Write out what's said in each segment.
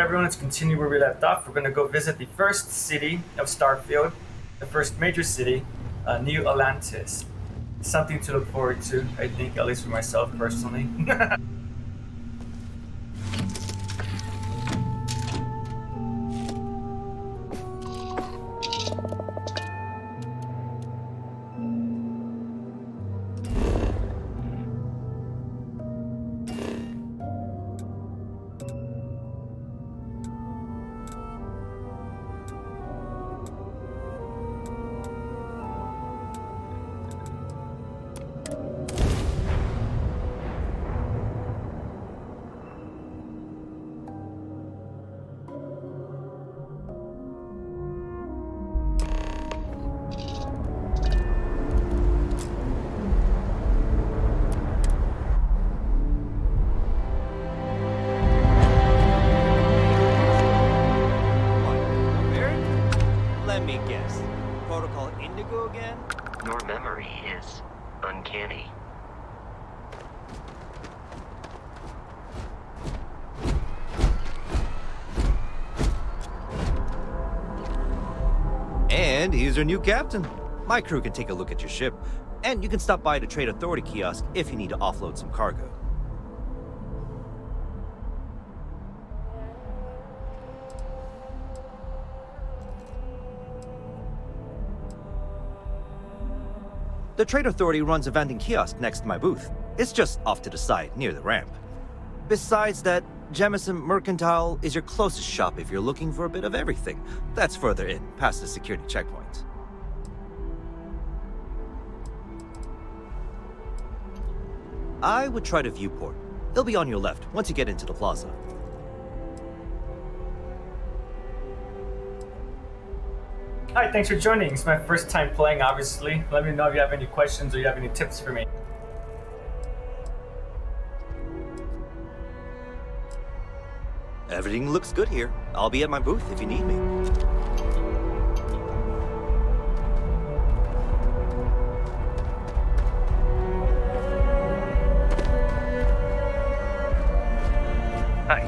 Alright, everyone, let's continue where we left off. We're going to go visit the first city of Starfield, the first major city, New Atlantis. Something to look forward to, I think, at least for myself personally. Let me guess. Protocol Indigo again? Your memory is uncanny. And here's your new captain. My crew can take a look at your ship, and you can stop by the Trade Authority kiosk if you need to offload some cargo. The Trade Authority runs a vending kiosk next to my booth. It's just off to the side, near the ramp. Besides that, Jemison Mercantile is your closest shop if you're looking for a bit of everything. That's further in, past the security checkpoint. I would try the viewport. It'll be on your left once you get into the plaza. Hi, thanks for joining. It's my first time playing, obviously. Let me know if you have any questions or you have any tips for me. Everything looks good here. I'll be at my booth if you need me. Hey,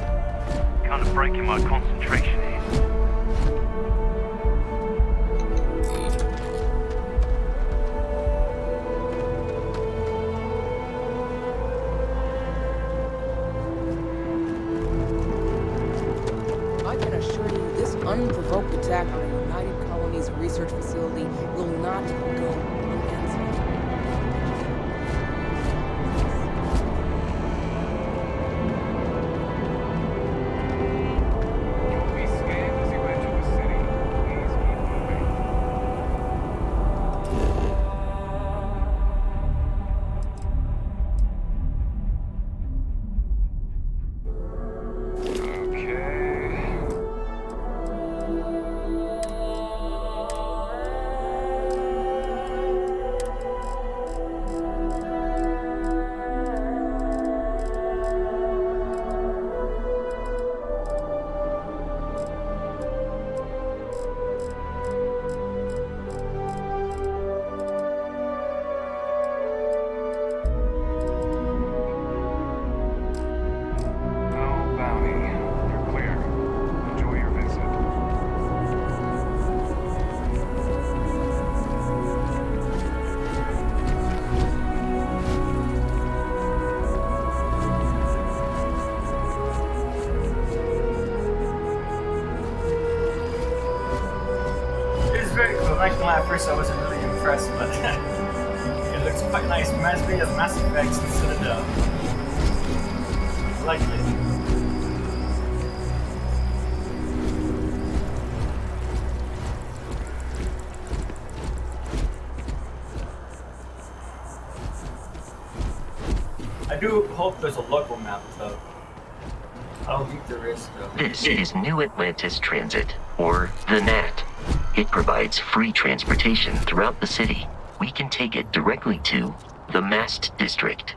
kind of breaking my concentration here. Unprovoked attack on a United Colonies research facility will not go unanswered. You'll be scanned as you enter the city. Please keep moving. At first I wasn't really impressed, but it looks quite nice. Reminds me of Mass Effect instead of the... I like it. I do hope there's a local map though. I don't think there is though. This is New Atlantis Transit, or the NAT. It provides free transportation throughout the city. We can take it directly to the Mast District.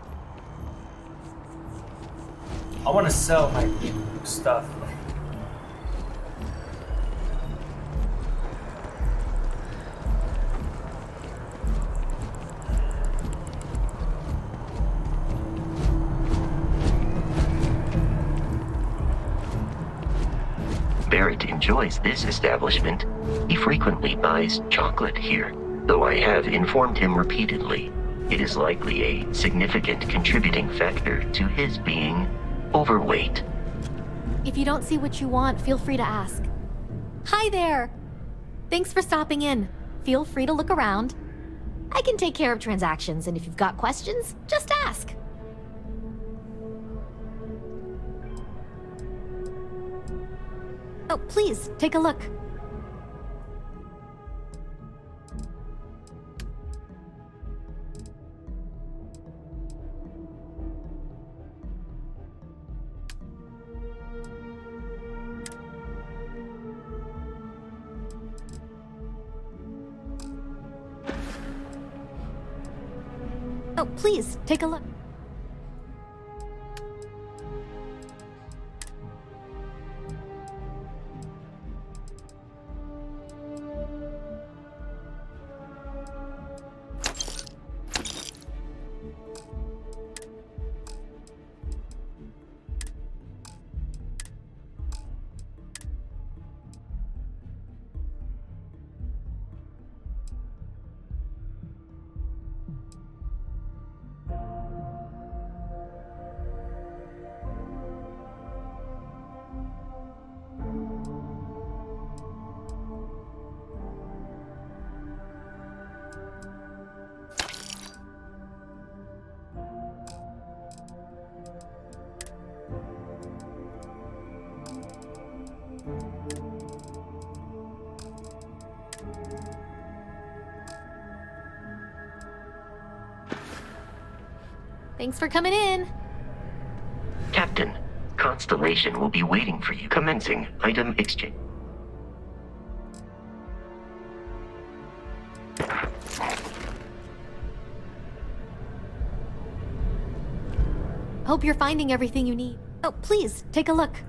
I want to sell my stuff. Garrett enjoys this establishment. He frequently buys chocolate here, though I have informed him repeatedly it is likely a significant contributing factor to his being overweight. If you don't see what you want, feel free to ask. Hi there! Thanks for stopping in. Feel free to look around. I can take care of transactions, and if you've got questions, just ask. Oh, please, take a look. Oh, please, take a look. Thanks for coming in. Captain, Constellation will be waiting for you. Commencing item exchange. Hope you're finding everything you need. Oh, please, take a look.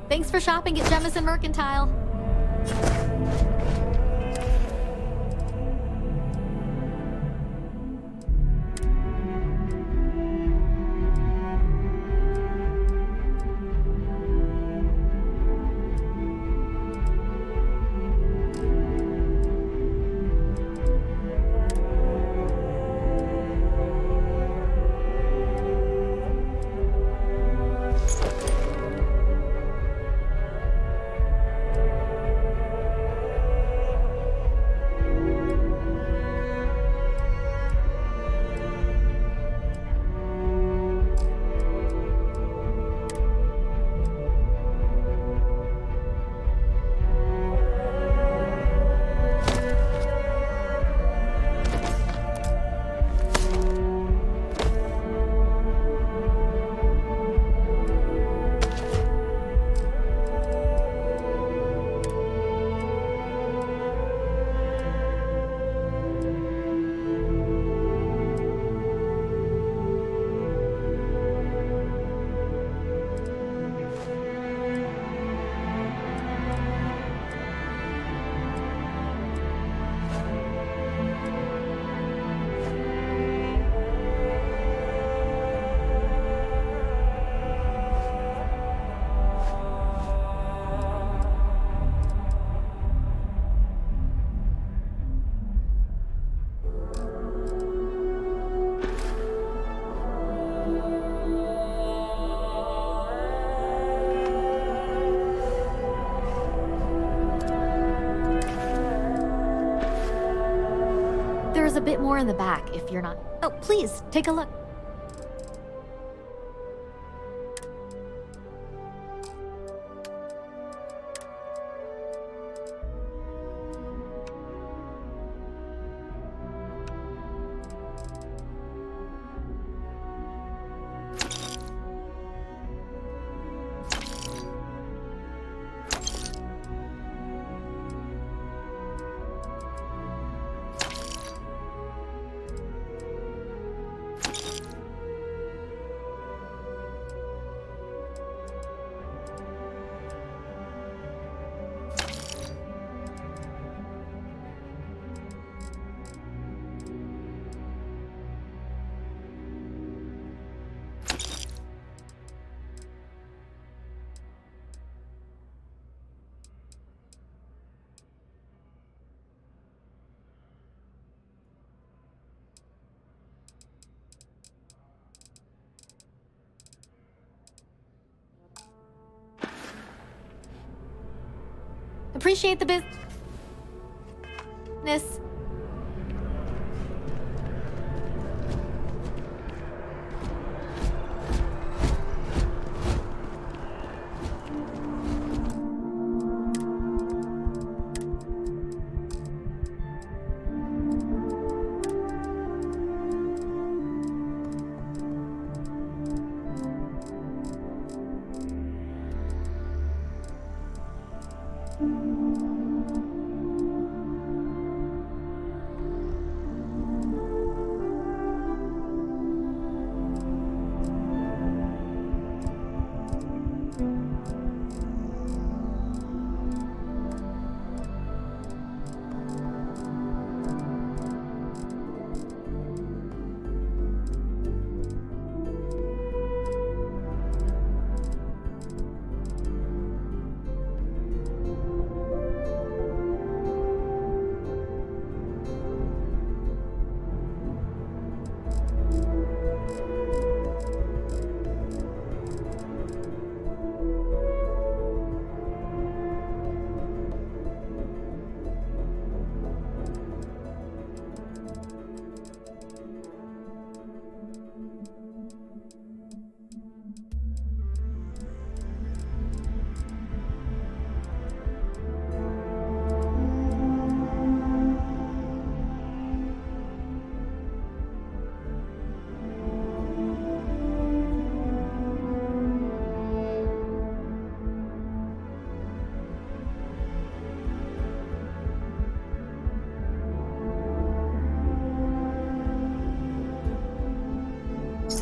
Thanks for shopping at Jemison Mercantile. There's a bit more in the back if you're not. Oh, please, take a look. Appreciate the business.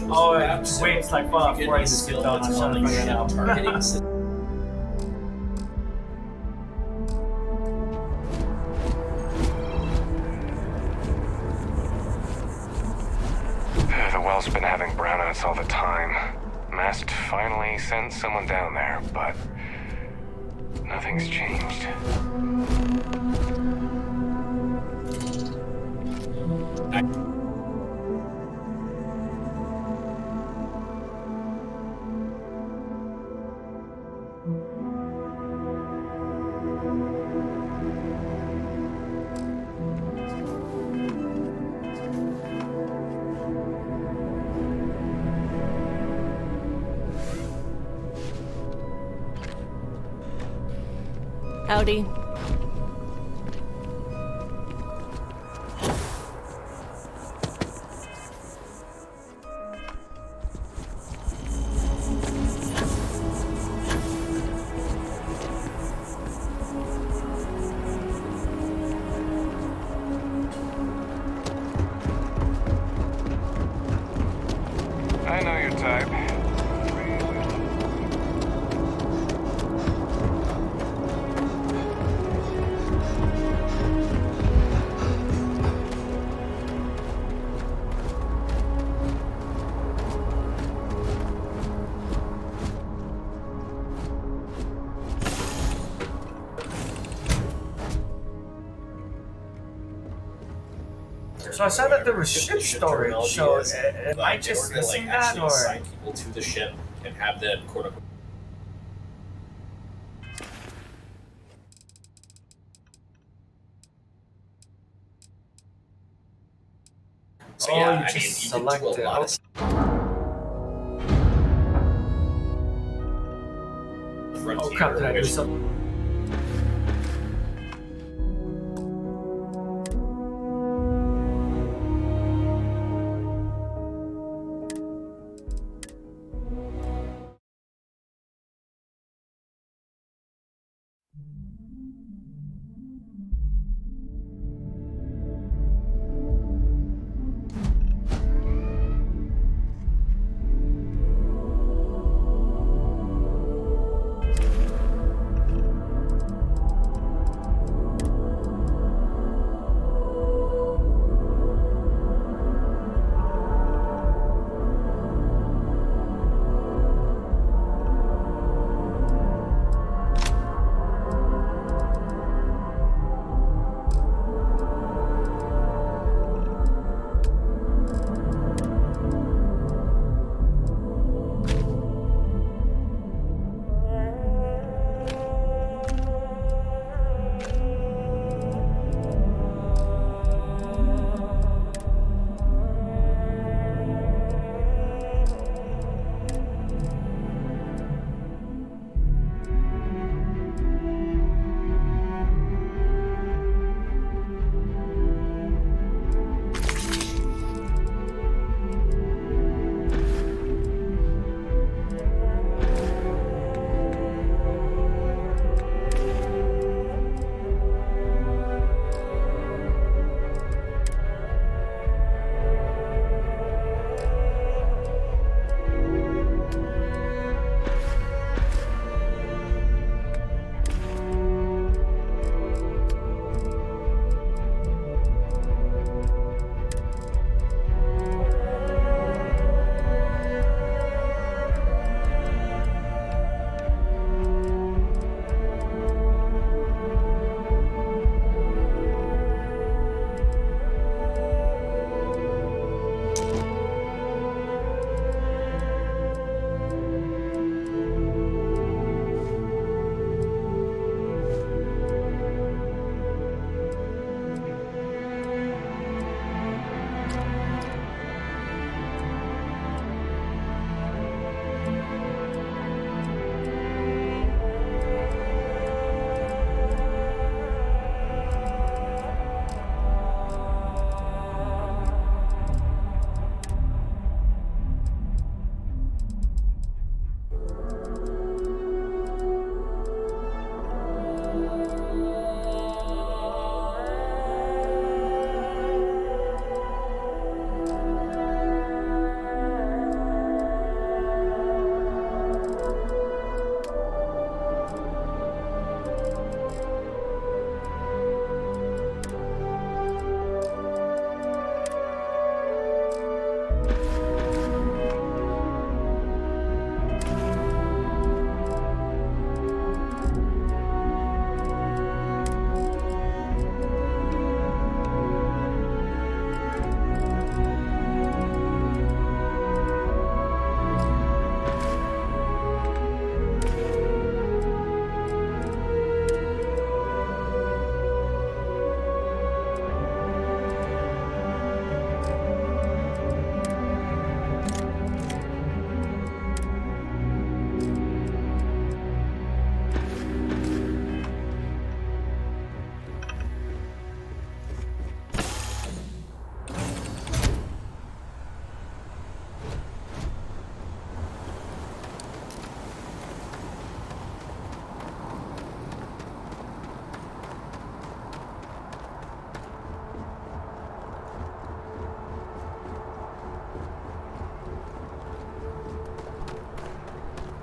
Oh, it waits like 4 hours before I just get done. I'm trying to figure it out. well's been having brownouts all the time. Mast finally sent someone down there, but nothing's changed. Howdy. I know your type. So I saw that there was ship storage, so am I just missing that, or? Assign people to the ship and have them quote unquote. So Oh, yeah, you I mean, just you can do select a it. lot of Frontier, Oh crap, did I do which- something?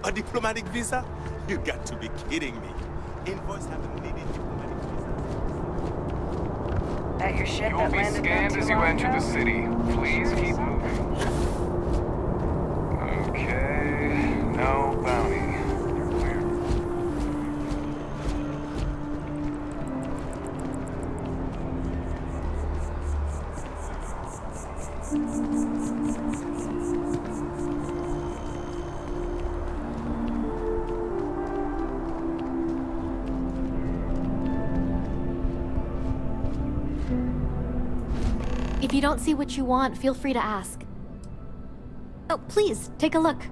A diplomatic visa? You got to be kidding me. Invoice haven't needed diplomatic visas. That your ship You that will be landed not scanned too as you long enter ago? the city. Please keep moving. Okay. No bounty. You're clear. If you don't see what you want, feel free to ask. Oh, please, take a look.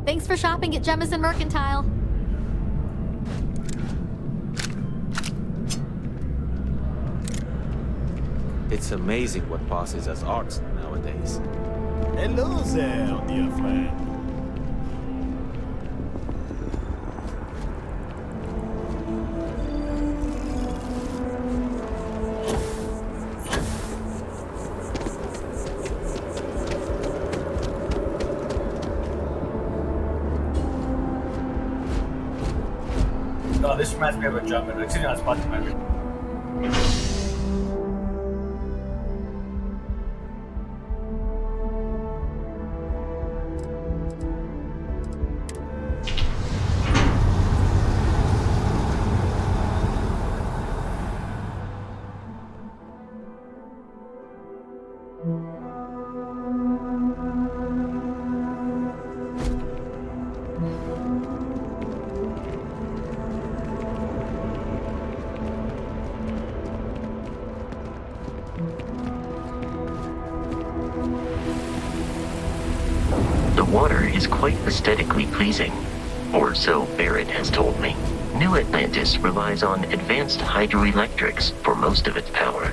Thanks for shopping at Jemison Mercantile. It's amazing what passes as art nowadays. Hello there, dear friend. Oh, this reminds me of a German. Excuse me, not sponsored by me. The water is quite aesthetically pleasing, or so Barrett has told me. New Atlantis relies on advanced hydroelectrics for most of its power.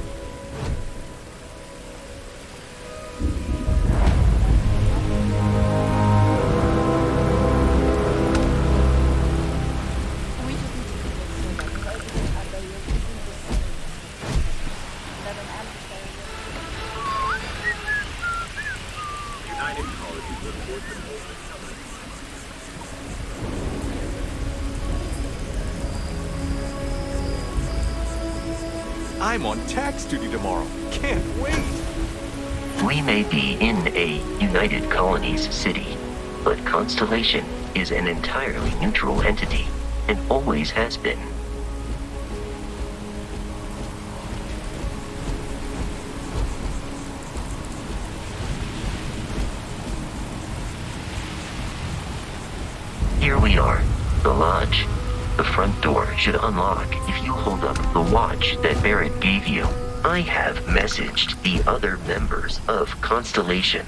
I'm on tax duty tomorrow. Can't wait. We may be in a United Colonies city, but Constellation is an entirely neutral entity, and always has been. Here we are, the lodge. The front door should unlock if you hold up the watch that Barrett gave you. I have messaged the other members of Constellation.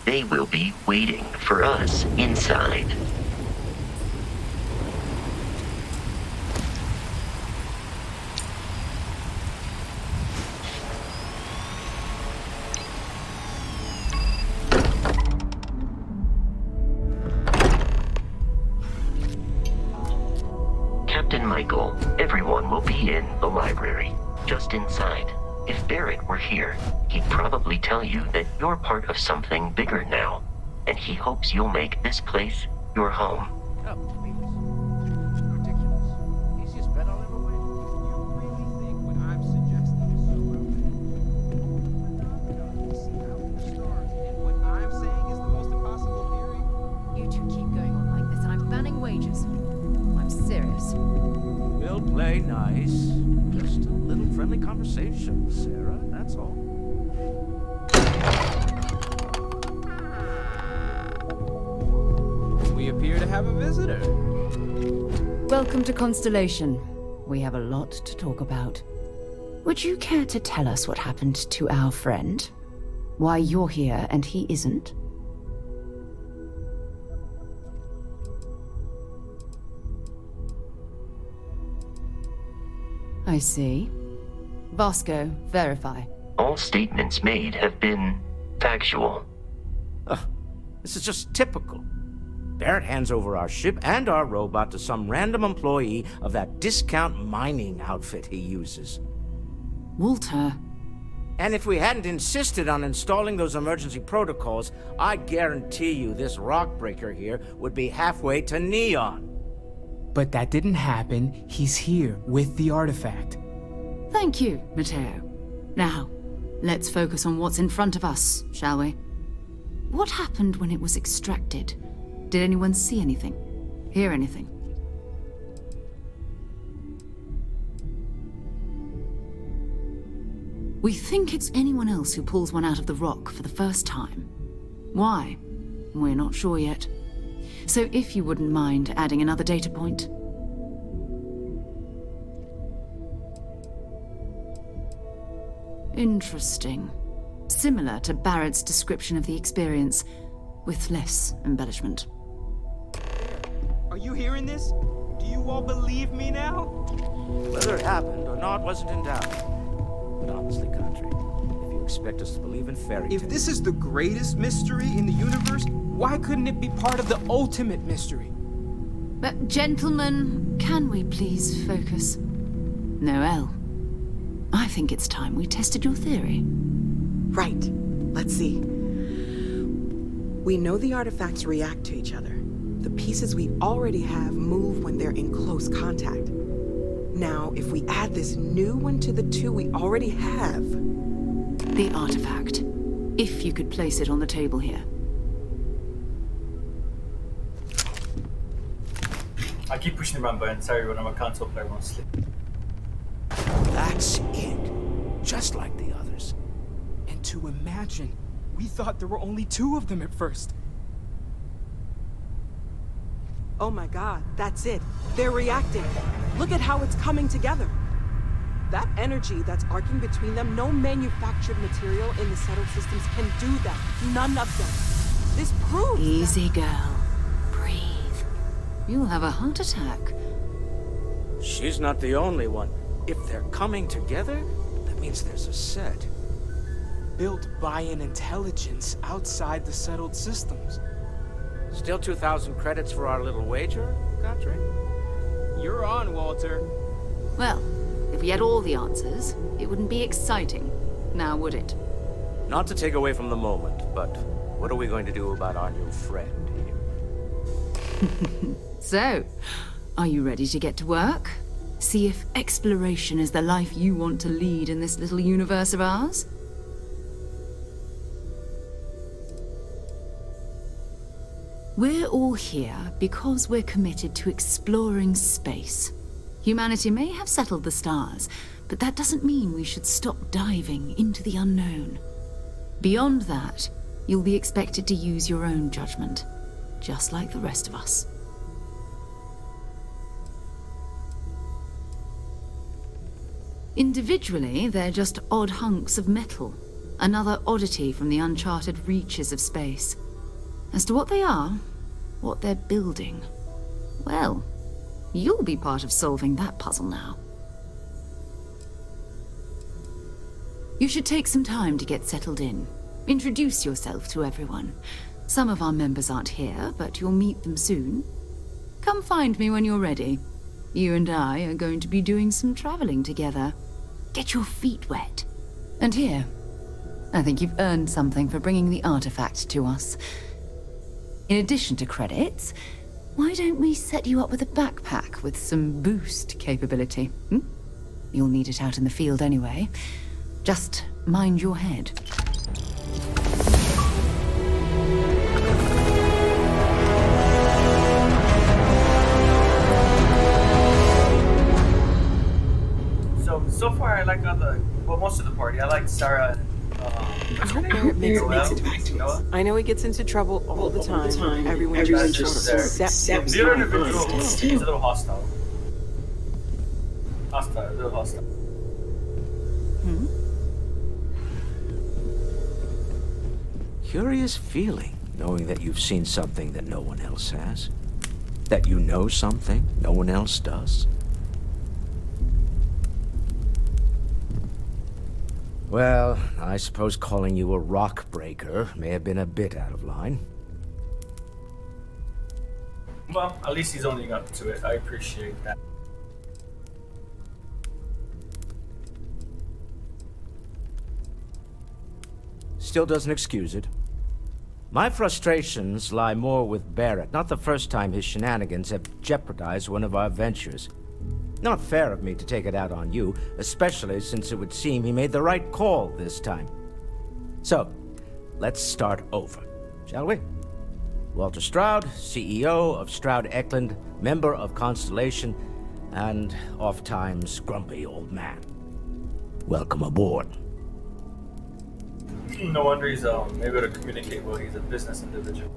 They will be waiting for us inside. Captain Michael, everyone will be in the library, just inside. If Barrett were here, he'd probably tell you that you're part of something bigger now, and he hopes you'll make this place your home. Oh, please. Ridiculous. Easiest bet I'll ever win. You really think what I'm suggesting is so stars, and what I'm saying is the most impossible theory? You two keep going on like this, and I'm banning wages. I'm serious. We'll play nice. Just a little friendly conversation, Sarah, that's all. We appear to have a visitor. Welcome to Constellation. We have a lot to talk about. Would you care to tell us what happened to our friend? Why you're here and he isn't? I see. Vasco, verify. All statements made have been factual. Ugh, this is just typical. Barrett hands over our ship and our robot to some random employee of that discount mining outfit he uses. Walter. And if we hadn't insisted on installing those emergency protocols, I guarantee you this rock breaker here would be halfway to Neon. But that didn't happen. He's here with the artifact. Thank you, Matteo. Now, let's focus on what's in front of us, shall we? What happened when it was extracted? Did anyone see anything? Hear anything? We think it's anyone else who pulls one out of the rock for the first time. Why? We're not sure yet. So if you wouldn't mind adding another data point. Interesting. Similar to Barrett's description of the experience, with less embellishment. Are you hearing this? Do you all believe me now? Whether it happened or not wasn't in doubt. But honestly, Country, if you expect us to believe in fairy tales... If this is the greatest mystery in the universe, why couldn't it be part of the ultimate mystery? But gentlemen, can we please focus? Noel, I think it's time we tested your theory. Right. Let's see. We know the artifacts react to each other. The pieces we already have move when they're in close contact. Now, if we add this new one to the two we already have... The artifact. If you could place it on the table here. I keep pushing the wrong button, sorry, when I'm a console player mostly. That's it. Just like the others. And to imagine, we thought there were only 2 of them at first. Oh my god, that's it. They're reacting. Look at how it's coming together. That energy that's arcing between them, no manufactured material in the settled systems can do that. None of them. This proves Easy, girl. Breathe. You'll have a heart attack. She's not the only one. If they're coming together, that means there's a set. Built by an intelligence outside the settled systems. Still 2,000 credits for our little wager, Country? You're on, Walter. Well, if we had all the answers, it wouldn't be exciting. Now, would it? Not to take away from the moment, but what are we going to do about our new friend here? So, are you ready to get to work? See if exploration is the life you want to lead in this little universe of ours? We're all here because we're committed to exploring space. Humanity may have settled the stars, but that doesn't mean we should stop diving into the unknown. Beyond that, you'll be expected to use your own judgment, just like the rest of us. Individually, they're just odd hunks of metal, another oddity from the uncharted reaches of space. As to what they are, what they're building, well, you'll be part of solving that puzzle now. You should take some time to get settled in. Introduce yourself to everyone. Some of our members aren't here, but you'll meet them soon. Come find me when you're ready. You and I are going to be doing some traveling together. Get your feet wet. And here, I think you've earned something for bringing the artifact to us. In addition to credits, why don't we set you up with a backpack with some boost capability? You'll need it out in the field anyway. Just mind your head. So far I like most of the party. I like Sarah and I hope Barrett makes it back to us. I know he gets into trouble all the time. Everyone just accepts the other individual is a little hostile. A little hostile. Curious feeling, knowing that you've seen something that no one else has. That you know something no one else does. Well, I suppose calling you a rock breaker may have been a bit out of line. Well, at least he's owning up to it. I appreciate that. Still doesn't excuse it. My frustrations lie more with Barrett, not the first time his shenanigans have jeopardized one of our ventures. Not fair of me to take it out on you, especially since it would seem he made the right call this time. So, let's start over, shall we? Walter Stroud, CEO of Stroud Eklund, member of Constellation, and oft-times grumpy old man. Welcome aboard. No wonder he's able to communicate well. He's a business individual.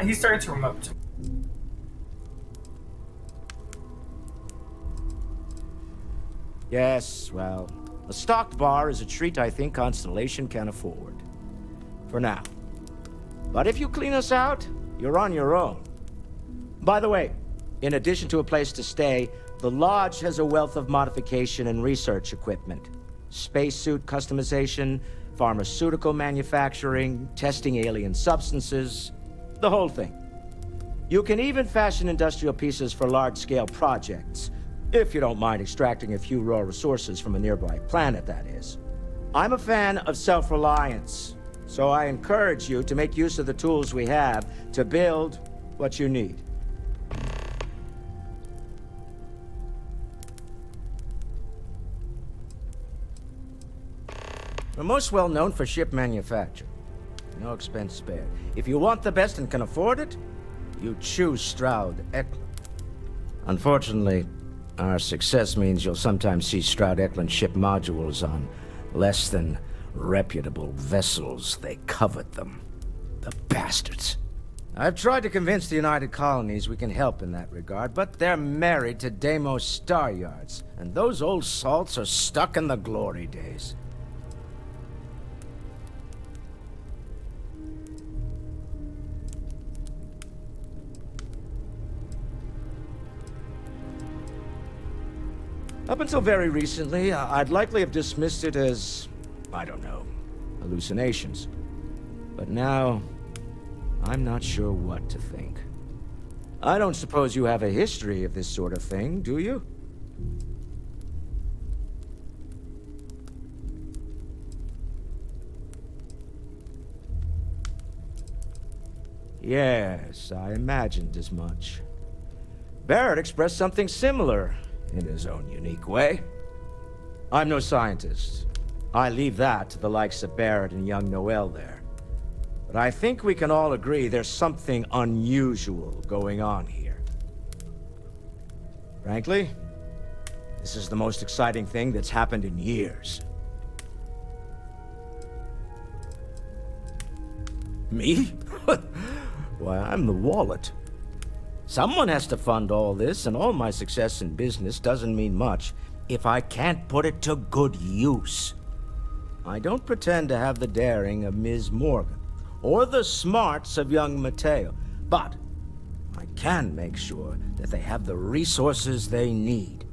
He's starting to warm up to. Yes, well, a stocked bar is a treat I think Constellation can afford. For now. But if you clean us out, you're on your own. By the way, in addition to a place to stay, the Lodge has a wealth of modification and research equipment. Spacesuit customization, pharmaceutical manufacturing, testing alien substances, the whole thing. You can even fashion industrial pieces for large-scale projects, if you don't mind extracting a few raw resources from a nearby planet, that is. I'm a fan of self-reliance, so I encourage you to make use of the tools we have to build what you need. We're most well known for ship manufacture. No expense spared. If you want the best and can afford it, you choose Stroud Eklund. Unfortunately, our success means you'll sometimes see Stroud Eklund ship modules on less than reputable vessels. They covet them. The bastards. I've tried to convince the United Colonies we can help in that regard, but they're married to Deimos Star Yards, and those old salts are stuck in the glory days. Up until very recently, I'd likely have dismissed it as, I don't know, hallucinations. But now, I'm not sure what to think. I don't suppose you have a history of this sort of thing, do you? Yes, I imagined as much. Barrett expressed something similar in his own unique way. I'm no scientist. I leave that to the likes of Barrett and young Noel there. But I think we can all agree there's something unusual going on here. Frankly, this is the most exciting thing that's happened in years. Me? Why, I'm the wallet. Someone has to fund all this, and all my success in business doesn't mean much if I can't put it to good use. I don't pretend to have the daring of Ms. Morgan, or the smarts of young Mateo, but I can make sure that they have the resources they need.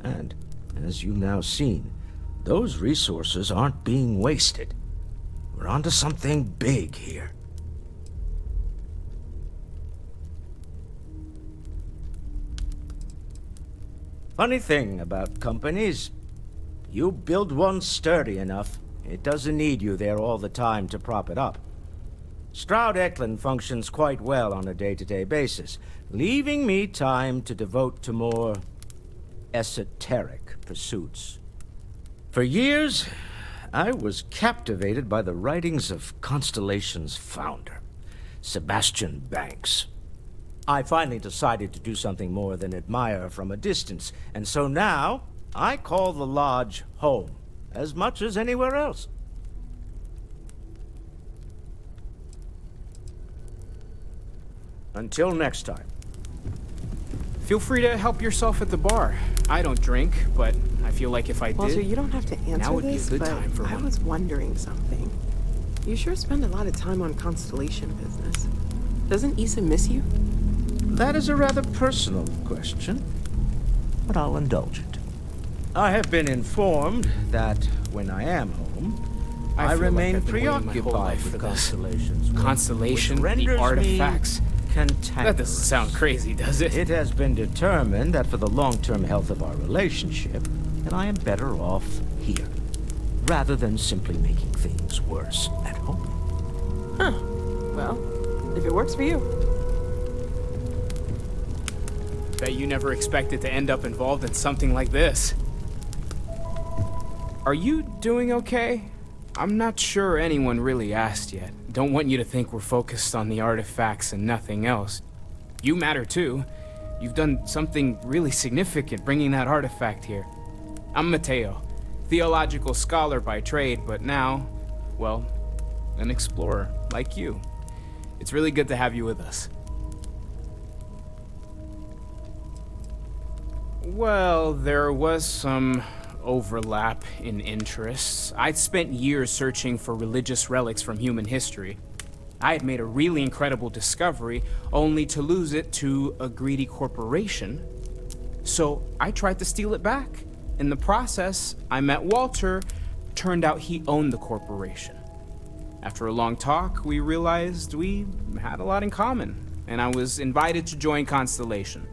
And, as you've now seen, those resources aren't being wasted. We're onto something big here. Funny thing about companies, you build one sturdy enough, it doesn't need you there all the time to prop it up. Stroud Eklund functions quite well on a day-to-day basis, leaving me time to devote to more esoteric pursuits. For years, I was captivated by the writings of Constellation's founder, Sebastian Banks. I finally decided to do something more than admire from a distance, and so now I call the Lodge home, as much as anywhere else. Until next time. Feel free to help yourself at the bar. I don't drink, but I feel like if I did, Walter, you don't have to answer now would be a this, good but time for I one. was wondering something. You sure spend a lot of time on Constellation business. Doesn't Issa miss you? That is a rather personal question, but I'll indulge it. I have been informed that when I am home, I feel like remain I've been waiting my whole preoccupied life with for this. Constellation's work, Constellation, which the renders me artifacts. cantankerous. That doesn't sound crazy, does it? It has been determined that for the long-term health of our relationship, that I am better off here, rather than simply making things worse at home. Huh. Well, if it works for you. Bet you never expected to end up involved in something like this. Are you doing okay? I'm not sure anyone really asked yet. Don't want you to think we're focused on the artifacts and nothing else. You matter too. You've done something really significant bringing that artifact here. I'm Mateo, theological scholar by trade, but now, well, an explorer like you. It's really good to have you with us. Well, there was some overlap in interests. I'd spent years searching for religious relics from human history. I had made a really incredible discovery, only to lose it to a greedy corporation. So I tried to steal it back. In the process, I met Walter. Turned out he owned the corporation. After a long talk, we realized we had a lot in common, and I was invited to join Constellation.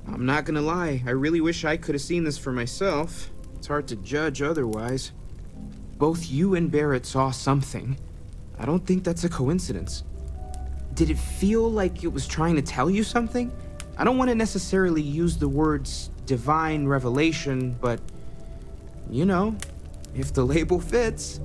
I'm not gonna lie, I really wish I could have seen this for myself. It's hard to judge otherwise. Both you and Barrett saw something. I don't think that's a coincidence. Did it feel like it was trying to tell you something? I don't want to necessarily use the words divine revelation, but, you know, if the label fits.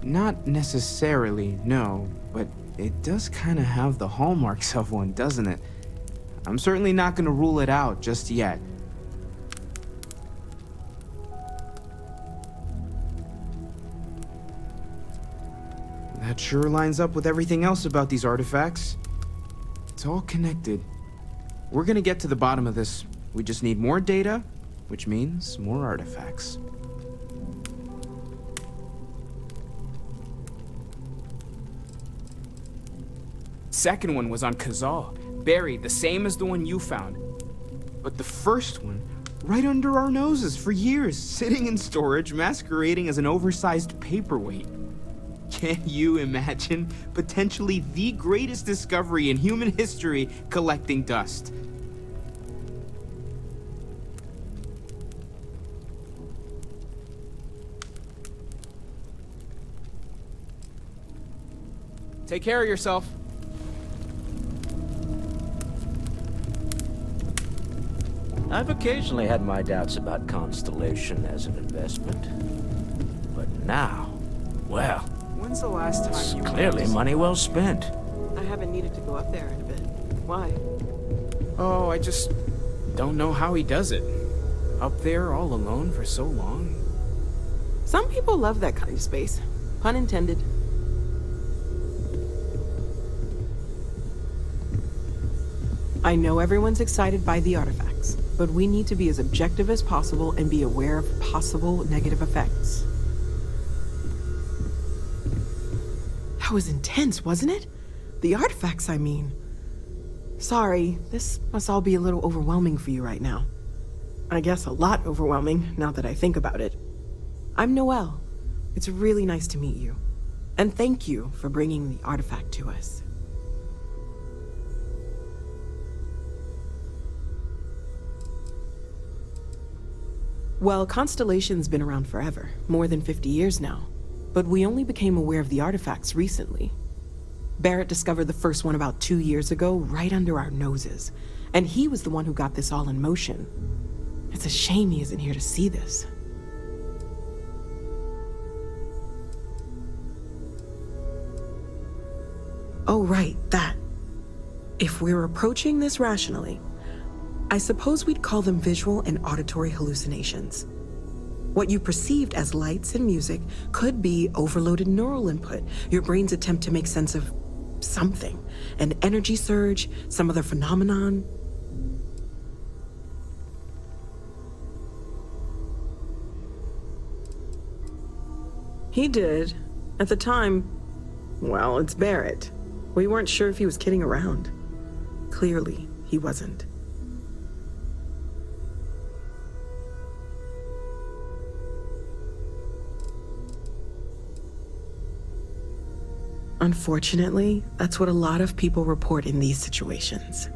Not necessarily, no, but it does kind of have the hallmarks of one, doesn't it? I'm certainly not going to rule it out just yet. That sure lines up with everything else about these artifacts. It's all connected. We're going to get to the bottom of this. We just need more data, which means more artifacts. Second one was on Kazal, buried the same as the one you found. But the first one, right under our noses for years, sitting in storage, masquerading as an oversized paperweight. Can you imagine potentially the greatest discovery in human history collecting dust? Take care of yourself. I've occasionally had my doubts about Constellation as an investment. But now, well, When's the last time it's you clearly money well spent. I haven't needed to go up there in a bit. Why? Oh, I just don't know how he does it. Up there all alone for so long. Some people love that kind of space. Pun intended. I know everyone's excited by the artifacts, but we need to be as objective as possible and be aware of possible negative effects. That was intense, wasn't it? The artifacts, I mean. Sorry, this must all be a little overwhelming for you right now. I guess a lot overwhelming, now that I think about it. I'm Noelle. It's really nice to meet you. And thank you for bringing the artifact to us. Well, Constellation's been around forever, more than 50 years now. But we only became aware of the artifacts recently. Barrett discovered the first one about 2 years ago, right under our noses. And he was the one who got this all in motion. It's a shame he isn't here to see this. Oh, right, that. If we're approaching this rationally, I suppose we'd call them visual and auditory hallucinations. What you perceived as lights and music could be overloaded neural input, your brain's attempt to make sense of something. An energy surge, some other phenomenon. He did. At the time, well, it's Barrett. We weren't sure if he was kidding around. Clearly, he wasn't. Unfortunately, that's what a lot of people report in these situations.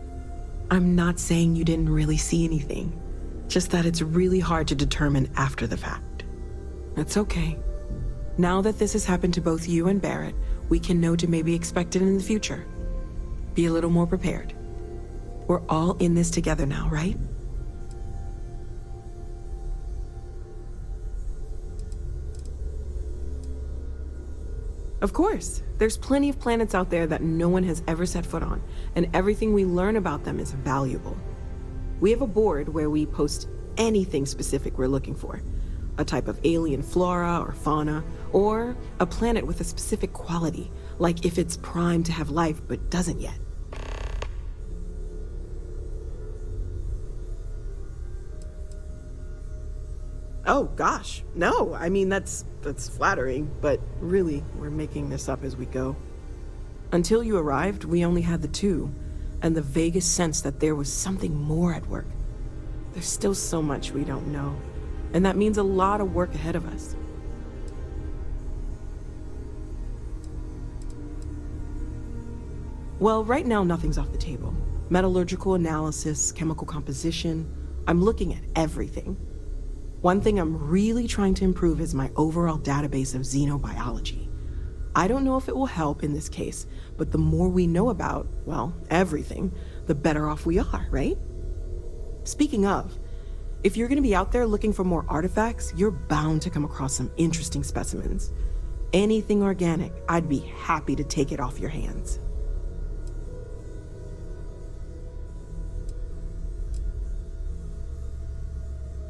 I'm not saying you didn't really see anything, just that it's really hard to determine after the fact. That's okay. Now that this has happened to both you and Barrett, we can know to maybe expect it in the future. Be a little more prepared. We're all in this together now, right? Of course. There's plenty of planets out there that no one has ever set foot on, and everything we learn about them is valuable. We have a board where we post anything specific we're looking for. A type of alien flora or fauna, or a planet with a specific quality, like if it's primed to have life but doesn't yet. Oh gosh, no, I mean that's flattering, but really, we're making this up as we go. Until you arrived, we only had the two, and the vaguest sense that there was something more at work. There's still so much we don't know, and that means a lot of work ahead of us. Well, right now nothing's off the table. Metallurgical analysis, chemical composition, I'm looking at everything. One thing I'm really trying to improve is my overall database of xenobiology. I don't know if it will help in this case, but the more we know about, well, everything, the better off we are, right? Speaking of, if you're gonna be out there looking for more artifacts, you're bound to come across some interesting specimens. Anything organic, I'd be happy to take it off your hands.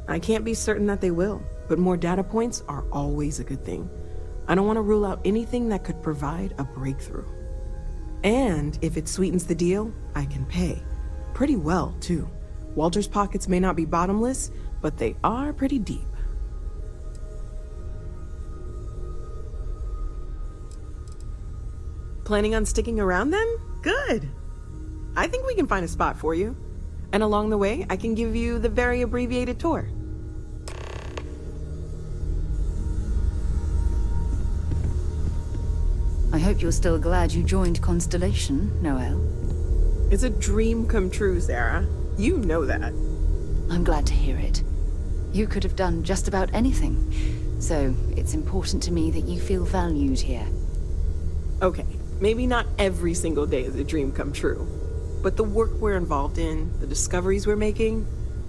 I can't be certain that they will, but more data points are always a good thing. I don't want to rule out anything that could provide a breakthrough. And if it sweetens the deal, I can pay. Pretty well, too. Walter's pockets may not be bottomless, but they are pretty deep. Planning on sticking around then? Good. I think we can find a spot for you. And along the way, I can give you the very abbreviated tour. I hope you're still glad you joined Constellation, Noel. It's a dream come true, Sarah. You know that. I'm glad to hear it. You could have done just about anything, so it's important to me that you feel valued here. Okay, maybe not every single day is a dream come true, but the work we're involved in, the discoveries we're making,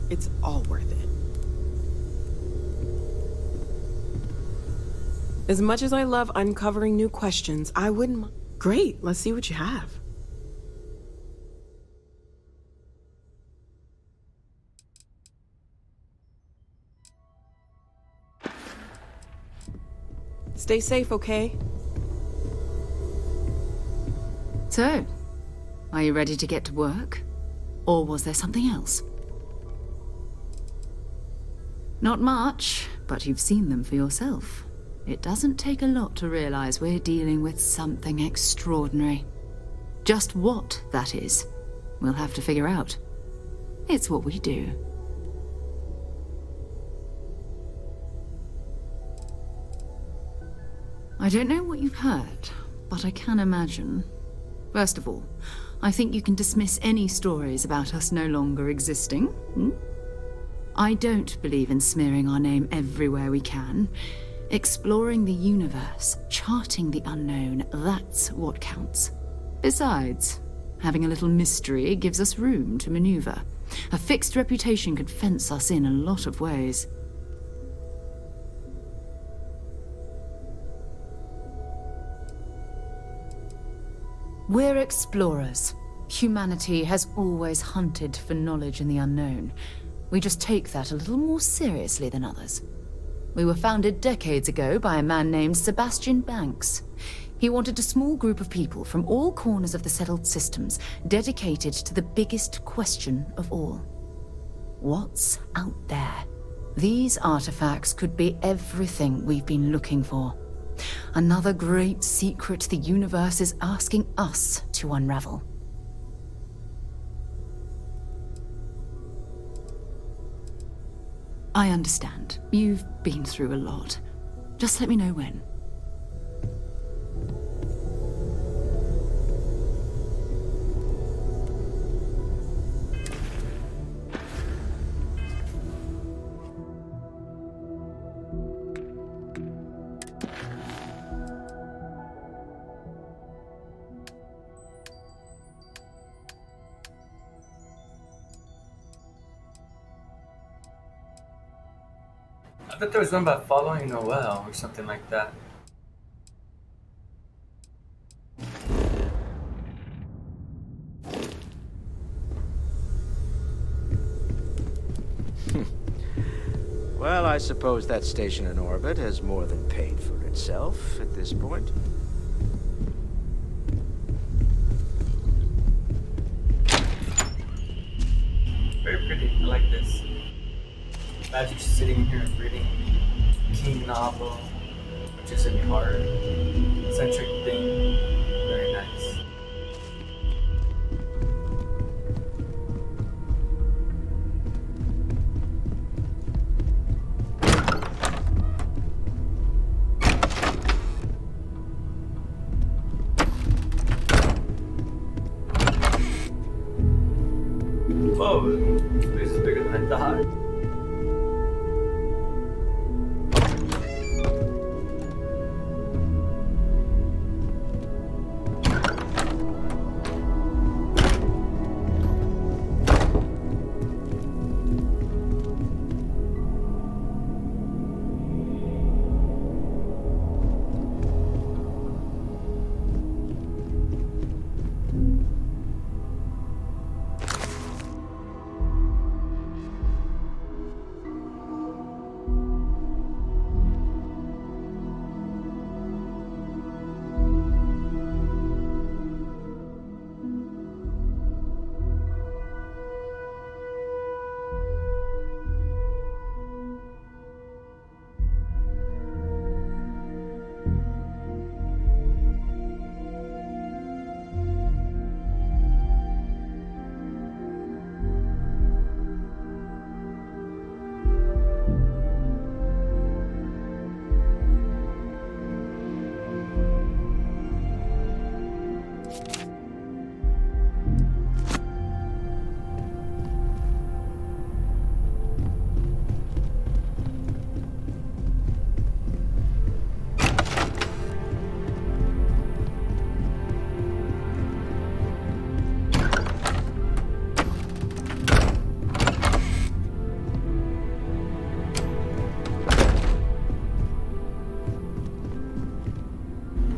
it's all worth it. As much as I love uncovering new questions, I wouldn't. Great, let's see what you have. Stay safe, okay? So, are you ready to get to work? Or was there something else? Not much, but you've seen them for yourself. It doesn't take a lot to realize we're dealing with something extraordinary. Just what that is, we'll have to figure out. It's what we do. I don't know what you've heard, but I can imagine. First of all, I think you can dismiss any stories about us no longer existing. I don't believe in smearing our name everywhere we can. Exploring the universe, charting the unknown, that's what counts. Besides, having a little mystery gives us room to maneuver. A fixed reputation could fence us in a lot of ways. We're explorers. Humanity has always hunted for knowledge in the unknown. We just take that a little more seriously than others. We were founded decades ago by a man named Sebastian Banks. He wanted a small group of people from all corners of the settled systems dedicated to the biggest question of all. What's out there? These artifacts could be everything we've been looking for. Another great secret the universe is asking us to unravel. I understand. You've been through a lot. Just let me know when. I thought there was one about following Noel or something like that. Well, I suppose that station in orbit has more than paid for itself at this point. Very pretty. I like this. Imagine just sitting here and reading a King novel, which is a horror-centric thing. Very nice. Whoa, this is bigger than I thought.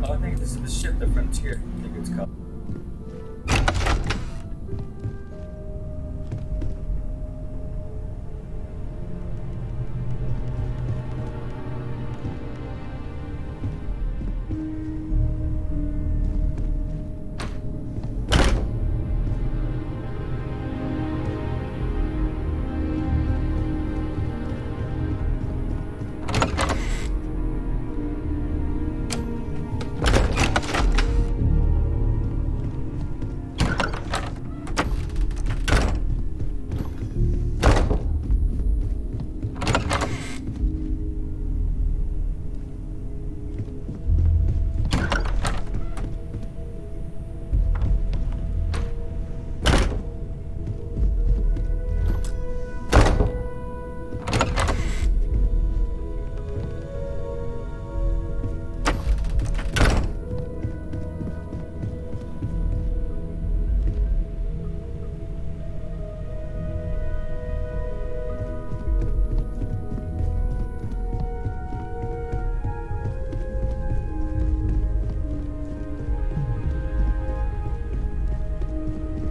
Oh, I think this is the ship, the Frontier. I think it's called.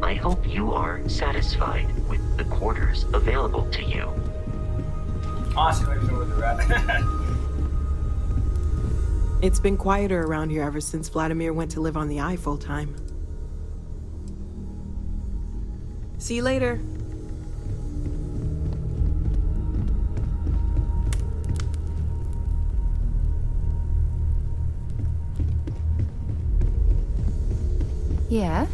I hope you are satisfied with the quarters available to you. Honestly, I don't even know where they're at. It's been quieter around here ever since Vladimir went to live on the Eye full-time. See you later. Yeah?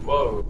Whoa.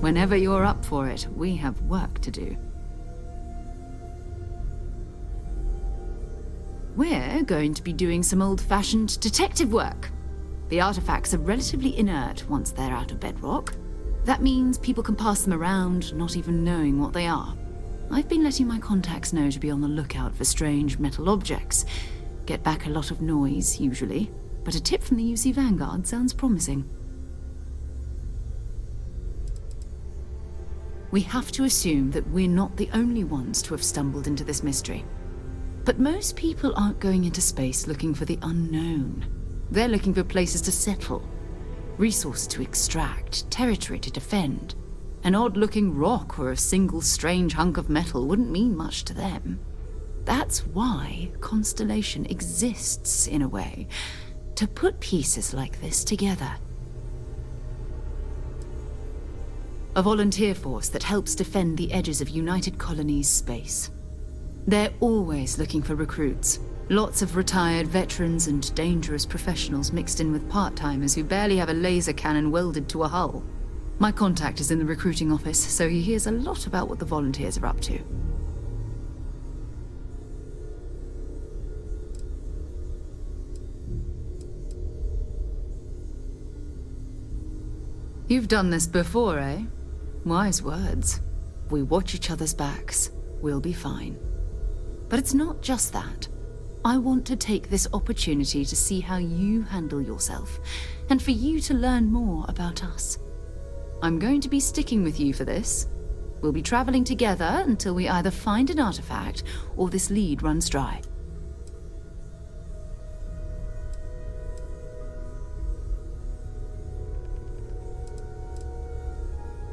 Whenever you're up for it, we have work to do. We're going to be doing some old-fashioned detective work. The artifacts are relatively inert once they're out of bedrock. That means people can pass them around, not even knowing what they are. I've been letting my contacts know to be on the lookout for strange metal objects. Get back a lot of noise, usually, but a tip from the UC Vanguard sounds promising. We have to assume that we're not the only ones to have stumbled into this mystery. But most people aren't going into space looking for the unknown. They're looking for places to settle, resources to extract, territory to defend. An odd-looking rock or a single strange hunk of metal wouldn't mean much to them. That's why Constellation exists, in a way, to put pieces like this together. A volunteer force that helps defend the edges of United Colonies space. They're always looking for recruits. Lots of retired veterans and dangerous professionals mixed in with part-timers who barely have a laser cannon welded to a hull. My contact is in the recruiting office, so he hears a lot about what the volunteers are up to. You've done this before, eh? Wise words. We watch each other's backs. We'll be fine. But it's not just that. I want to take this opportunity to see how you handle yourself, and for you to learn more about us. I'm going to be sticking with you for this. We'll be traveling together until we either find an artifact or this lead runs dry.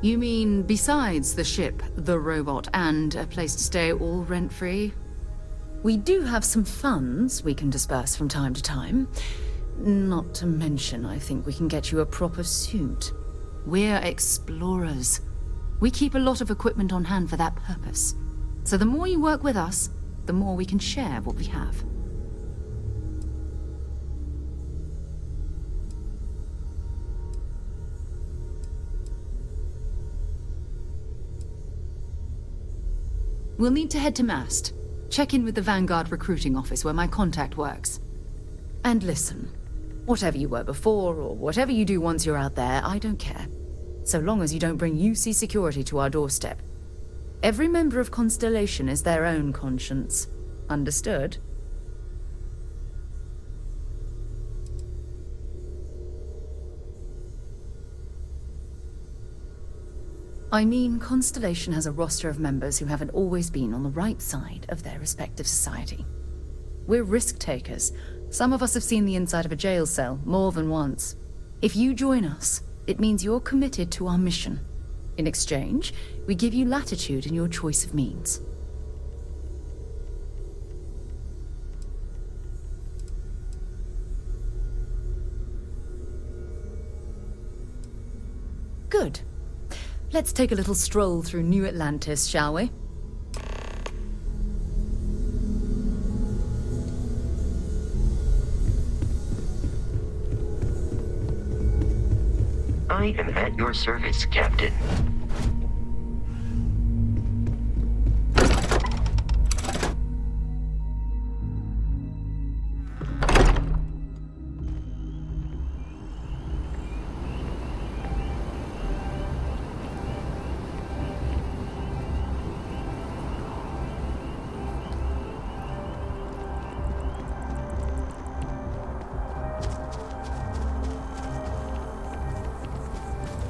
You mean besides the ship, the robot, and a place to stay all rent-free? We do have some funds we can disperse from time to time. Not to mention, I think we can get you a proper suit. We're explorers. We keep a lot of equipment on hand for that purpose. So the more you work with us, the more we can share what we have. We'll need to head to Mast. Check in with the Vanguard recruiting office where my contact works. And listen, whatever you were before, or whatever you do once you're out there, I don't care. So long as you don't bring UC security to our doorstep. Every member of Constellation is their own conscience. Understood? I mean, Constellation has a roster of members who haven't always been on the right side of their respective society. We're risk takers. Some of us have seen the inside of a jail cell more than once. If you join us, it means you're committed to our mission. In exchange, we give you latitude in your choice of means. Good. Let's take a little stroll through New Atlantis, shall we? I am at your service, Captain.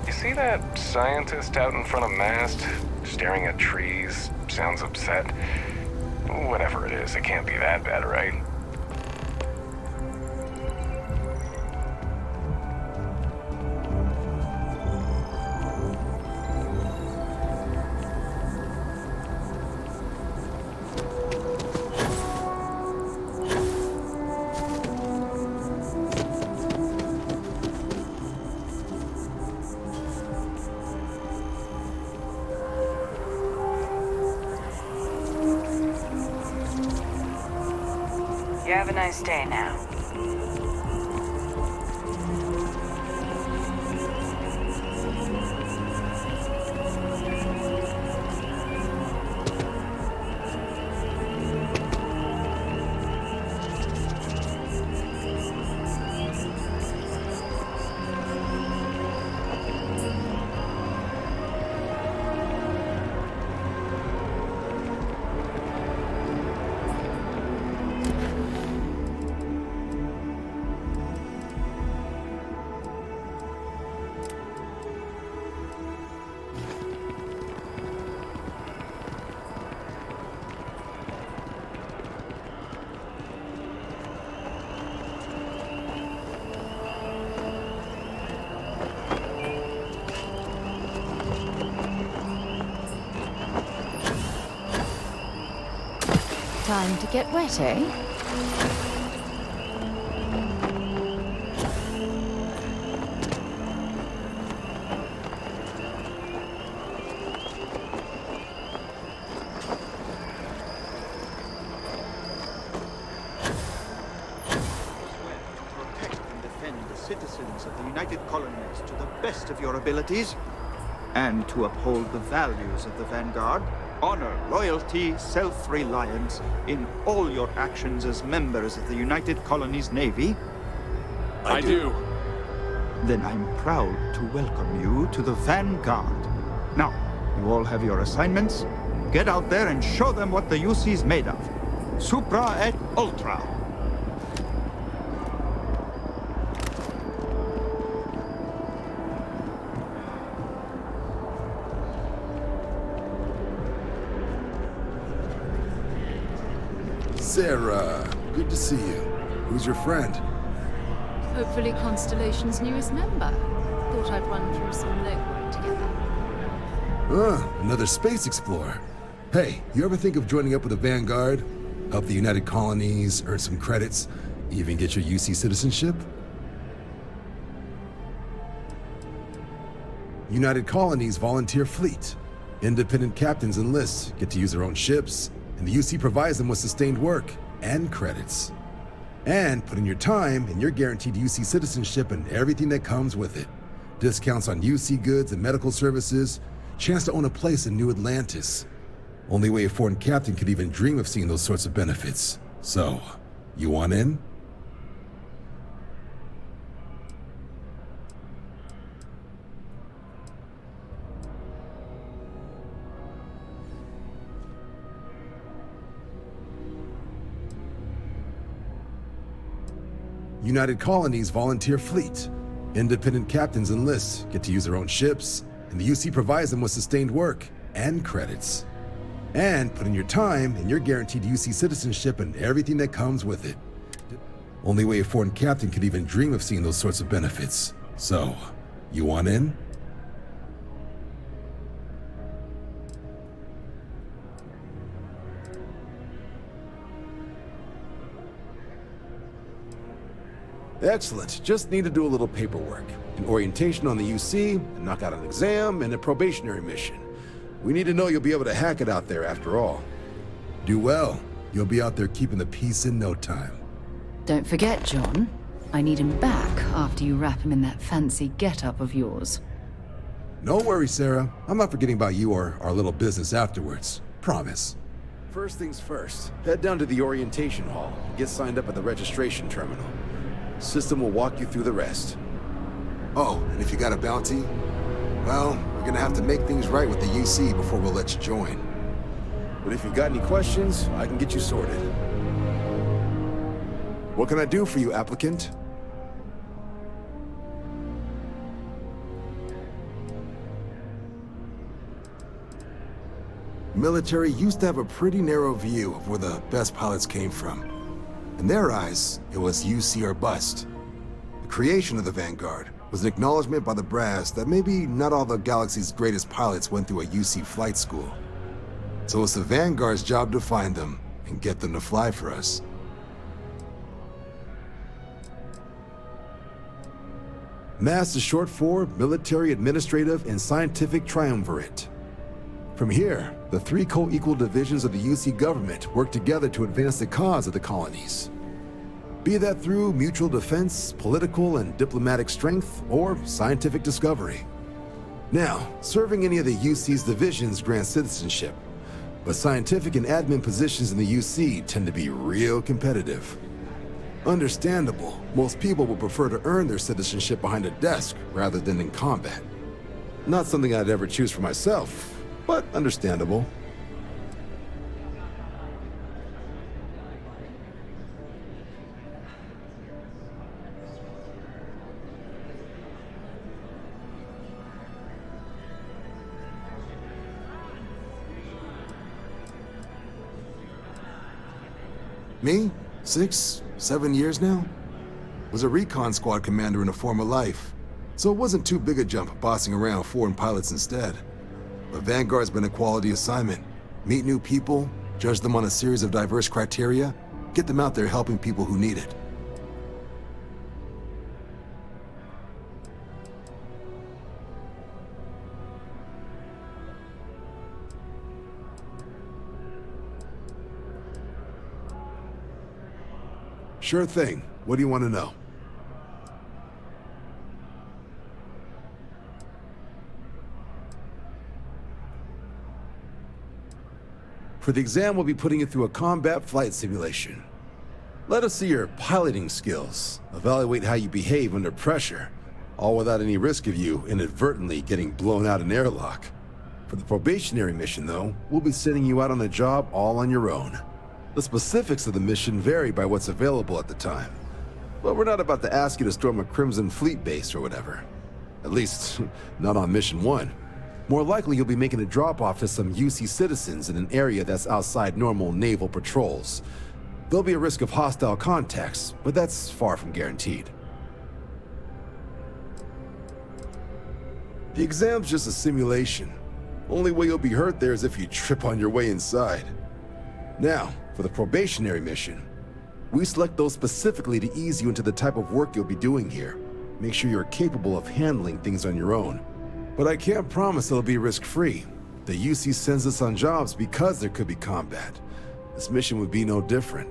See that scientist out in front of Mast, staring at trees, sounds upset? Whatever it is, it can't be that bad, right? You have a nice day now. Time to get wet, eh? Protect and defend the citizens of the United Colonies to the best of your abilities, and to uphold the values of the Vanguard, honor, loyalty, self-reliance in all your actions as members of the United Colonies Navy? I do. Then I'm proud to welcome you to the Vanguard. Now, you all have your assignments. Get out there and show them what the UC's made of. Supra et Ultra. Sarah, good to see you. Who's your friend? Hopefully Constellation's newest member. Thought I'd run through some legwork together. Another space explorer. Hey, you ever think of joining up with the Vanguard? Help the United Colonies, earn some credits, even get your UC citizenship? United Colonies volunteer fleet. Independent captains enlist, get to use their own ships, and the UC provides them with sustained work and credits. And put in your time, and you're guaranteed UC citizenship and everything that comes with it. Discounts on UC goods and medical services, chance to own a place in New Atlantis. Only way a foreign captain could even dream of seeing those sorts of benefits. So, you want in? United Colonies volunteer fleet. Independent captains enlist, get to use their own ships, and the UC provides them with sustained work and credits. And put in your time, and you're guaranteed UC citizenship and everything that comes with it. Only way a foreign captain could even dream of seeing those sorts of benefits. So, you want in? Excellent. Just need to do a little paperwork. An orientation on the UC, and knock out an exam, and a probationary mission. We need to know you'll be able to hack it out there after all. Do well. You'll be out there keeping the peace in no time. Don't forget, John. I need him back after you wrap him in that fancy get-up of yours. No worries, Sarah. I'm not forgetting about you or our little business afterwards. Promise. First things first, head down to the orientation hall. Get signed up at the registration terminal. System will walk you through the rest. Oh, and if you got a bounty, well, we're gonna have to make things right with the UC before we'll let you join. But if you've got any questions, I can get you sorted. What can I do for you, applicant? Military used to have a pretty narrow view of where the best pilots came from. In their eyes, it was UC or bust. The creation of the Vanguard was an acknowledgement by the brass that maybe not all the galaxy's greatest pilots went through a UC flight school. So it's the Vanguard's job to find them and get them to fly for us. MASS is short for Military, Administrative, and Scientific Triumvirate. From here, the three co-equal divisions of the UC government work together to advance the cause of the colonies. Be that through mutual defense, political and diplomatic strength, or scientific discovery. Now, serving any of the UC's divisions grants citizenship, but scientific and admin positions in the UC tend to be real competitive. Understandable, most people will prefer to earn their citizenship behind a desk rather than in combat. Not something I'd ever choose for myself, but understandable. Me? 6, 7 years now? Was a recon squad commander in a former life, so it wasn't too big a jump bossing around foreign pilots instead. But Vanguard's been a quality assignment. Meet new people, judge them on a series of diverse criteria, get them out there helping people who need it. Sure thing. What do you want to know? For the exam, we'll be putting you through a combat flight simulation. Let us see your piloting skills, evaluate how you behave under pressure, all without any risk of you inadvertently getting blown out an airlock. For the probationary mission, though, we'll be sending you out on a job all on your own. The specifics of the mission vary by what's available at the time. But we're not about to ask you to storm a Crimson Fleet base or whatever. At least, not on Mission 1. More likely, you'll be making a drop-off to some UC citizens in an area that's outside normal naval patrols. There'll be a risk of hostile contacts, but that's far from guaranteed. The exam's just a simulation. Only way you'll be hurt there is if you trip on your way inside. Now, for the probationary mission, we select those specifically to ease you into the type of work you'll be doing here. Make sure you're capable of handling things on your own. But I can't promise it'll be risk-free. The UC sends us on jobs because there could be combat. This mission would be no different.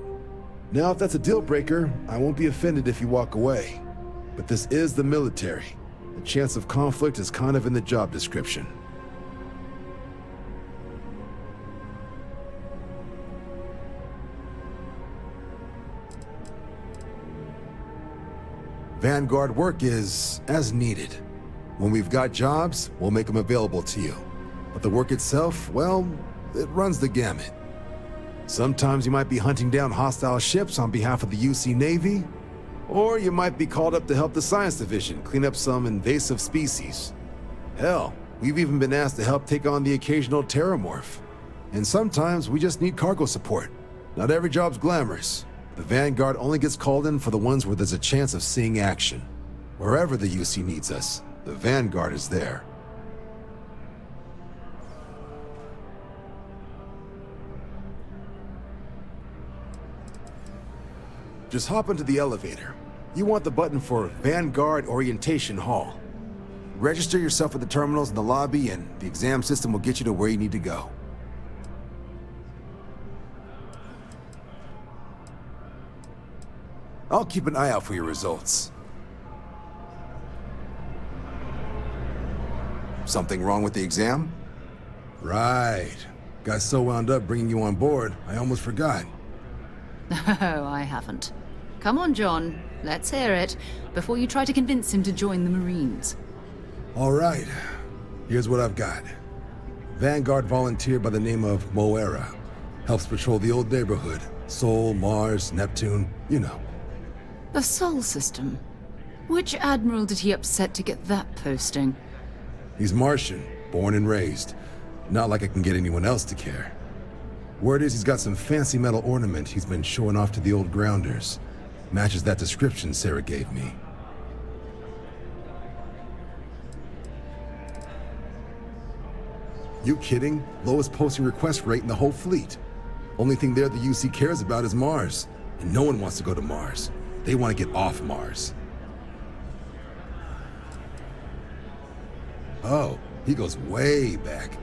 Now, if that's a deal-breaker, I won't be offended if you walk away. But this is the military. The chance of conflict is kind of in the job description. Vanguard work is as needed. When we've got jobs, we'll make them available to you. But the work itself, well, it runs the gamut. Sometimes you might be hunting down hostile ships on behalf of the UC Navy, or you might be called up to help the Science Division clean up some invasive species. Hell, we've even been asked to help take on the occasional terramorph. And sometimes we just need cargo support. Not every job's glamorous. The Vanguard only gets called in for the ones where there's a chance of seeing action. Wherever the UC needs us, the Vanguard is there. Just hop into the elevator. You want the button for Vanguard Orientation Hall. Register yourself at the terminals in the lobby and the exam system will get you to where you need to go. I'll keep an eye out for your results. Something wrong with the exam? Right. Got so wound up bringing you on board, I almost forgot. Oh, I haven't. Come on, John. Let's hear it, before you try to convince him to join the Marines. All right. Here's what I've got. Vanguard volunteer by the name of Moira. Helps patrol the old neighborhood. Sol, Mars, Neptune, you know. The Sol system? Which admiral did he upset to get that posting? He's Martian, born and raised. Not like I can get anyone else to care. Word is he's got some fancy metal ornament he's been showing off to the old grounders. Matches that description Sarah gave me. You kidding? Lowest posting request rate in the whole fleet. Only thing there the UC cares about is Mars. And no one wants to go to Mars. They want to get off Mars. Oh, he goes way back.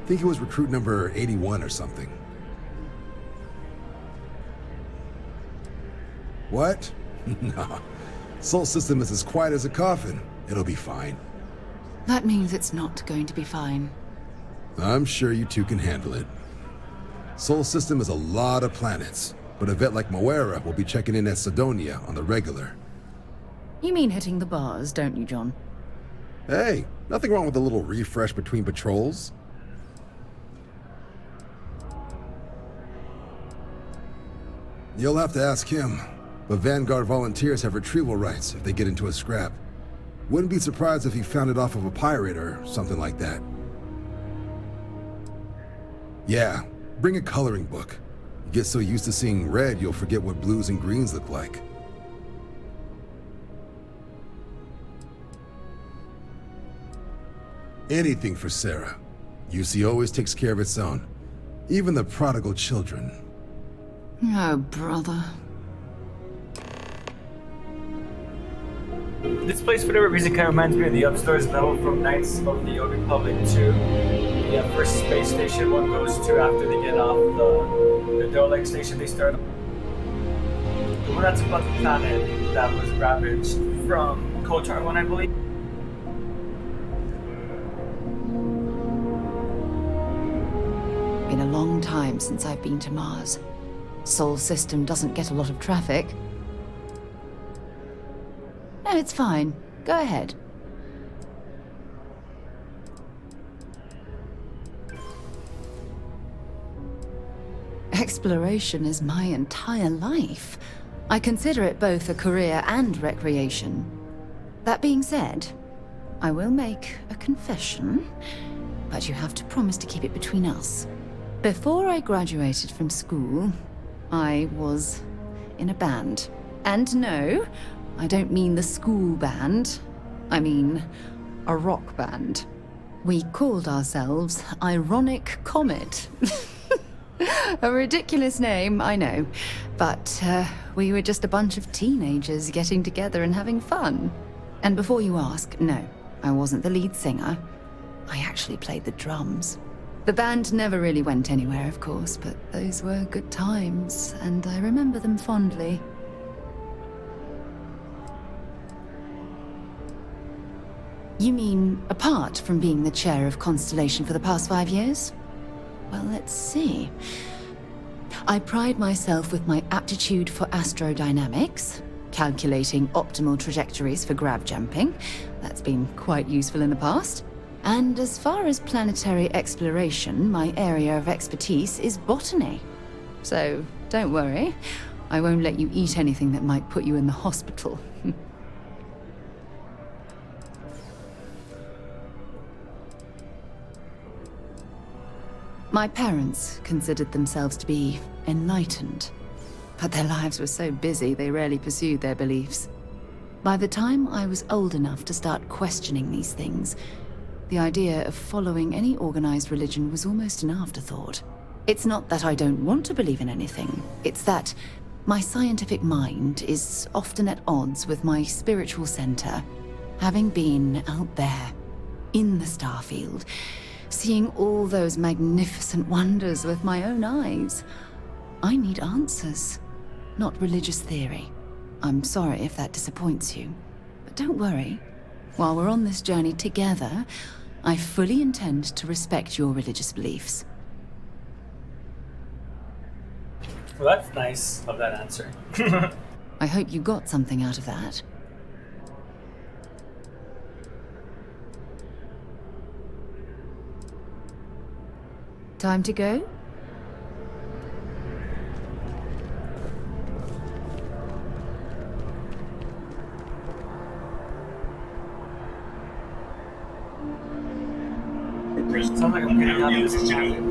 Think he was recruit number 81 or something. What? Nah. Sol system is as quiet as a coffin. It'll be fine. That means it's not going to be fine. I'm sure you two can handle it. Sol system is a lot of planets, but a vet like Moira will be checking in at Sidonia on the regular. You mean hitting the bars, don't you, John? Hey, nothing wrong with a little refresh between patrols. You'll have to ask him, but Vanguard volunteers have retrieval rights if they get into a scrap. Wouldn't be surprised if he found it off of a pirate or something like that. Yeah, bring a coloring book. You get so used to seeing red, you'll forget what blues and greens look like. Anything for Sarah. UC always takes care of its own. even the prodigal children. Oh, brother. This place, for whatever reason, kind of reminds me of the upstairs level from Knights of the Old Republic 2. The first space station one goes to after they get off the Dolek station they start on. The one that's above the planet that was ravaged from Kotar 1, I believe. Been a long time since I've been to Mars. Sol system doesn't get a lot of traffic. No, it's fine. Go ahead. Exploration is my entire life. I consider it both a career and recreation. That being said, I will make a confession, but you have to promise to keep it between us. Before I graduated from school, I was in a band. And no, I don't mean the school band. I mean a rock band. We called ourselves Ironic Comet. A ridiculous name, I know. But we were just a bunch of teenagers getting together and having fun. And before you ask, no, I wasn't the lead singer. I actually played the drums. The band never really went anywhere, of course, but those were good times, and I remember them fondly. You mean apart from being the chair of Constellation for the past 5 years? Well, let's see. I pride myself with my aptitude for astrodynamics, calculating optimal trajectories for grav jumping. That's been quite useful in the past. And as far as planetary exploration, my area of expertise is botany. So, don't worry. I won't let you eat anything that might put you in the hospital. My parents considered themselves to be enlightened, but their lives were so busy they rarely pursued their beliefs. By the time I was old enough to start questioning these things, the idea of following any organized religion was almost an afterthought. It's not that I don't want to believe in anything, it's that my scientific mind is often at odds with my spiritual center. Having been out there, in the Starfield, seeing all those magnificent wonders with my own eyes, I need answers, not religious theory. I'm sorry if that disappoints you, but don't worry. While we're on this journey together, I fully intend to respect your religious beliefs. Well, that's nice of that answer. I hope you got something out of that. Time to go? Sounds like I'm getting out of this planet.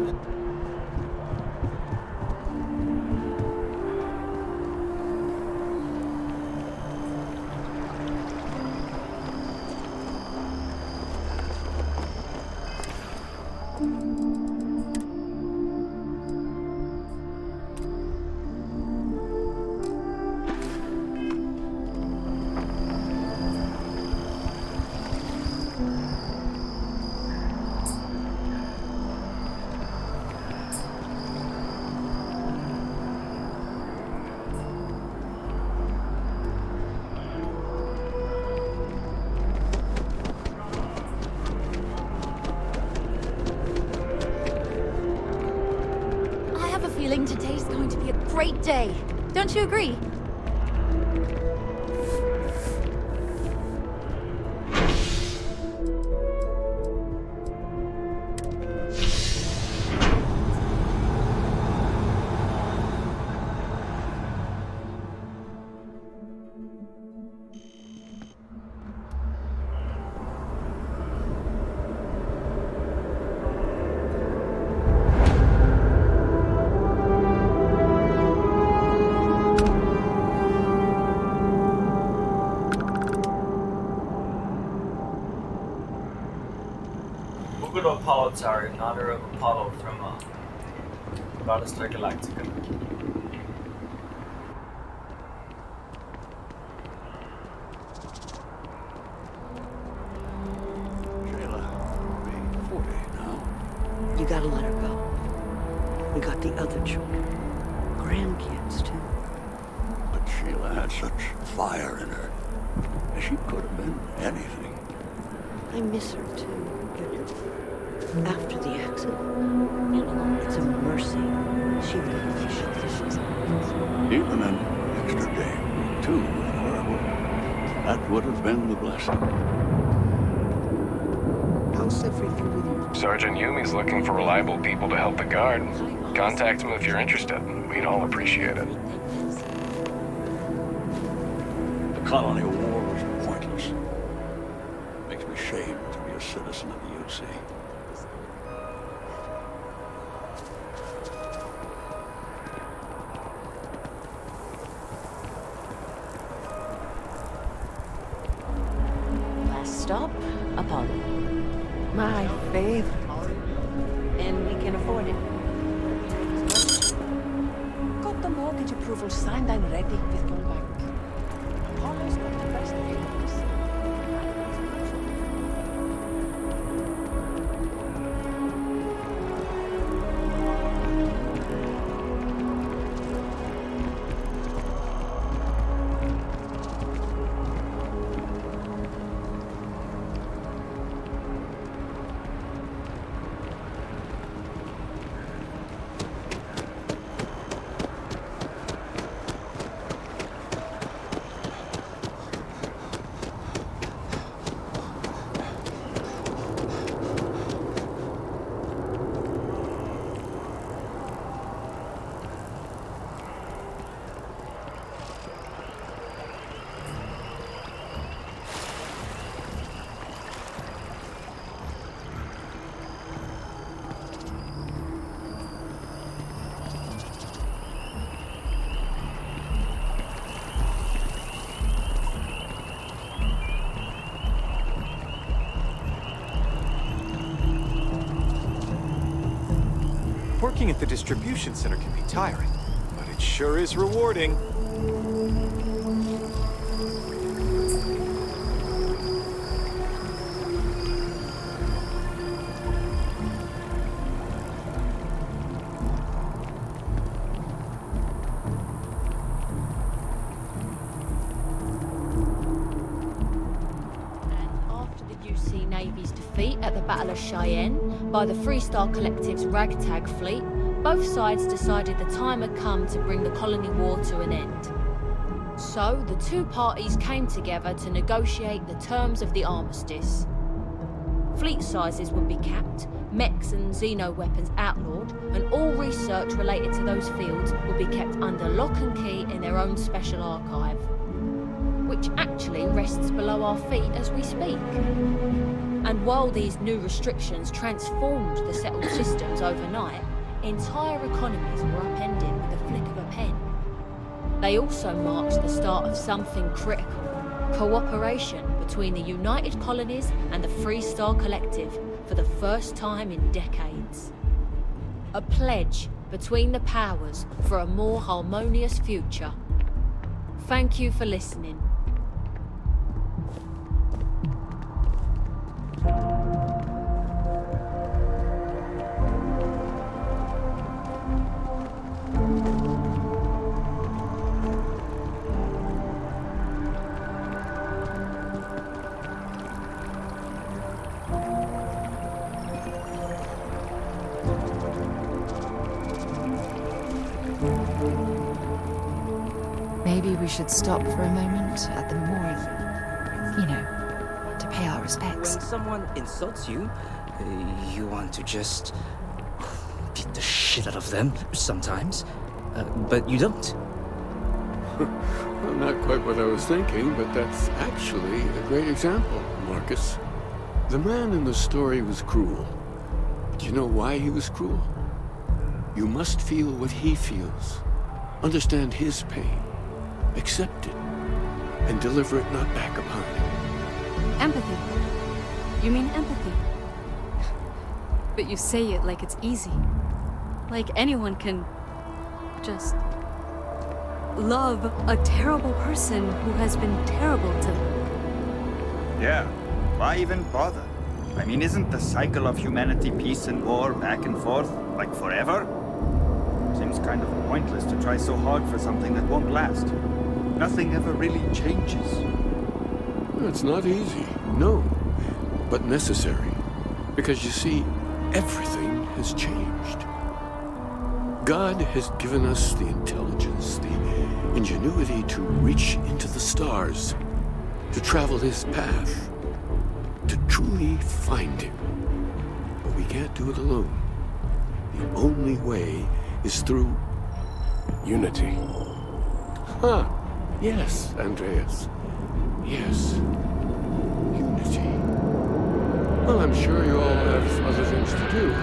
Today's going to be a great day. Don't you agree? Apollo Tower in honor of Apollo from Battlestar Galactica. You gotta let her go. We got the other children. Grandkids, too. But Sheila had such fire in her. She could have been anything. I miss her, too. After the accident, it's a mercy she lived. Even an extra day, too, with her. That would have been the blessing. How's everything with you? Sergeant Yumi's looking for reliable people to help the guard. Contact him if you're interested. We'd all appreciate it. The colonial war was pointless. Makes me ashamed to be a citizen of the UC. Last stop, Apollo. My favorite. And we can afford it. Got the mortgage approval signed and ready with Gold Bank. Apollo's got the best deal. Working at the distribution center can be tiring, but it sure is rewarding. Navy's defeat at the Battle of Cheyenne by the Freestar Collective's ragtag fleet, both sides decided the time had come to bring the colony war to an end. So, the two parties came together to negotiate the terms of the armistice. Fleet sizes would be capped, mechs and xeno weapons outlawed, and all research related to those fields would be kept under lock and key in their own special archive, which actually rests below our feet as we speak. And while these new restrictions transformed the settled systems overnight, entire economies were upended with the flick of a pen. They also marked the start of something critical: cooperation between the United Colonies and the Freestar Collective for the first time in decades. A pledge between the powers for a more harmonious future. Thank you for listening. Maybe we should stop for a moment at the memorial. You know, to pay our respects. When someone insults you, you want to just beat the shit out of them sometimes, but you don't. Well, not quite what I was thinking, but that's actually a great example, Marcus. The man in the story was cruel. Do you know why he was cruel? You must feel what he feels. Understand his pain. Accept it. And deliver it not back upon him. Empathy. You mean empathy? But you say it like it's easy. like anyone can just love a terrible person who has been terrible to them. Yeah, why even bother? I mean, isn't the cycle of humanity peace and war back and forth, like forever? Seems kind of pointless to try so hard for something that won't last. Nothing ever really changes. It's not easy, no, but necessary. Because you see, everything has changed. God has given us the intelligence, the ingenuity to reach into the stars, to travel his path, to truly find him. But we can't do it alone. The only way is through unity. Huh. Yes, Andreas. Yes. Unity. Well, I'm sure you all have other things to do.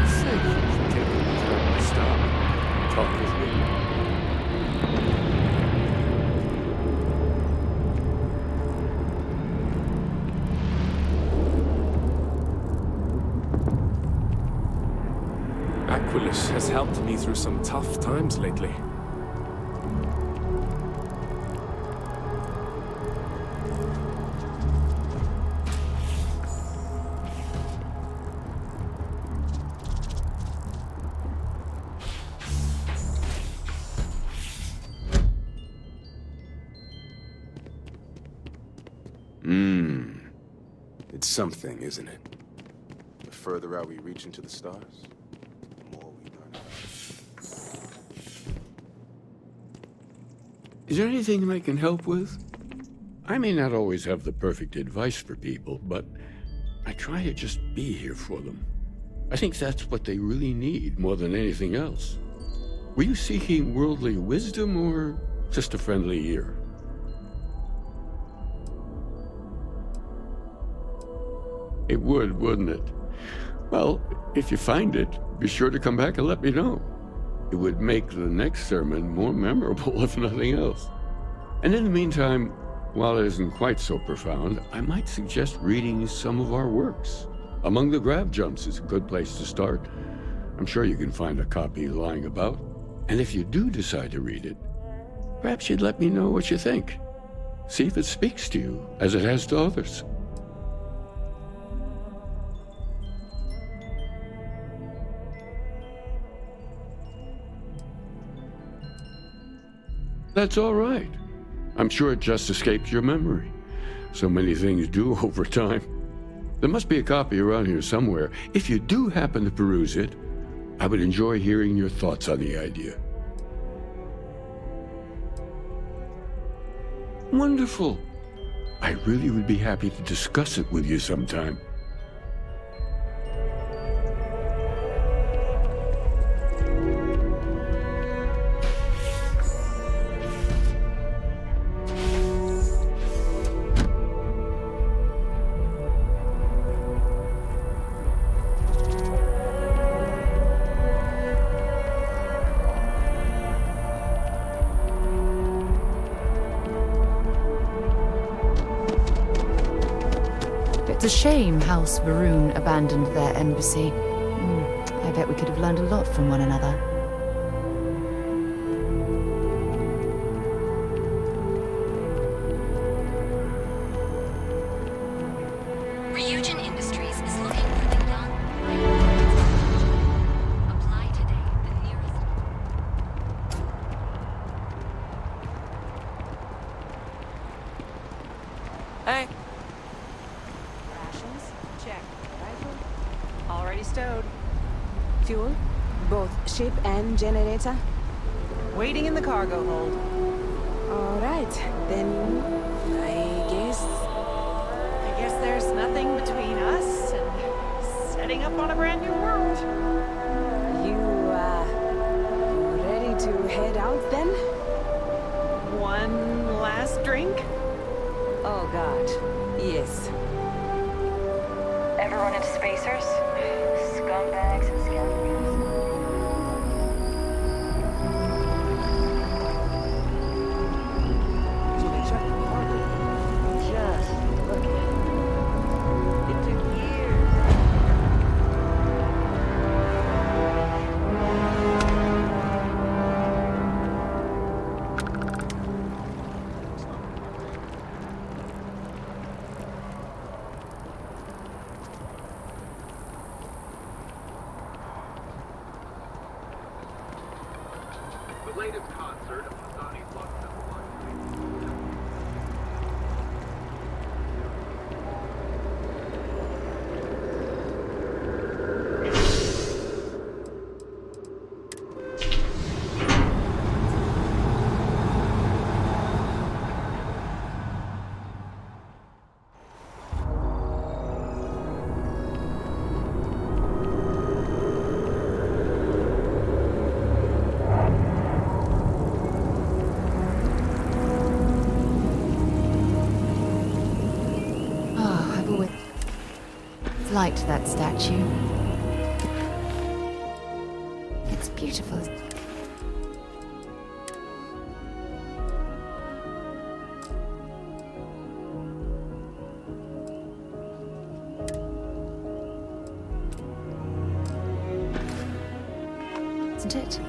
Say, take a time to stop. Talk with me. Aquilus has helped me through some tough times lately. It's something, isn't it? The further out we reach into the stars, the more we learn about it. Is there anything I can help with? I may not always have the perfect advice for people, but I try to just be here for them. I think that's what they really need more than anything else. Were you seeking worldly wisdom or just a friendly ear? It would, wouldn't it? Well, if you find it, be sure to come back and let me know. It would make the next sermon more memorable, if nothing else. And in the meantime, while it isn't quite so profound, I might suggest reading some of our works. Among the Grab Jumps is a good place to start. I'm sure you can find a copy lying about. And if you do decide to read it, perhaps you'd let me know what you think. See if it speaks to you, as it has to others. That's all right. I'm sure it just escaped your memory. So many things do over time. There must be a copy around here somewhere. If you do happen to peruse it, I would enjoy hearing your thoughts on the idea. Wonderful. I really would be happy to discuss it with you sometime. It's a shame House Varun abandoned their embassy. I bet we could have learned a lot from one another. Ryujin Industries is looking for the gun. Apply today. The nearest. Hey. Rations? Check. Rifle? Already stowed. Fuel? Both ship and generator? Waiting in the cargo hold. All right, then I guess there's nothing between us and setting up on a brand new world. You ready to head out then? One last drink? Oh God, yes. Ever run into spacers? Scumbags and scoundrels. Just look at it. It took years. liked that statue. It's beautiful. Isn't it?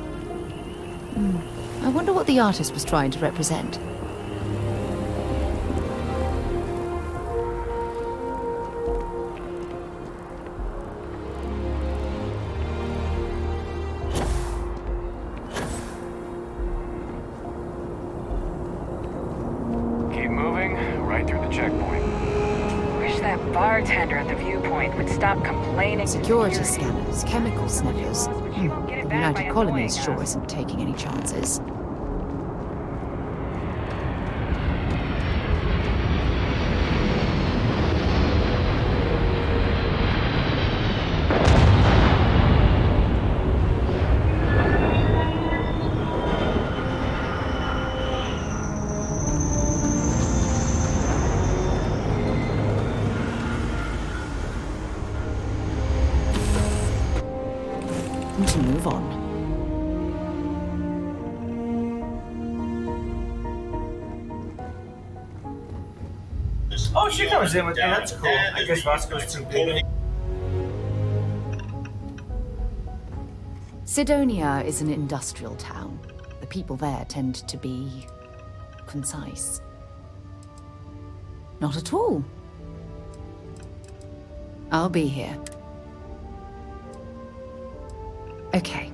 I wonder what the artist was trying to represent. Keep moving, right through the checkpoint. Wish that bartender at the viewpoint would stop complaining. Security scanners, chemical sniffers. The United Colonies sure isn't taking any chances. To move on. Oh, she comes in with me. That's cool. I guess Vasco's too big. Sidonia is an industrial town. The people there tend to be concise. Not at all. I'll be here. Okay.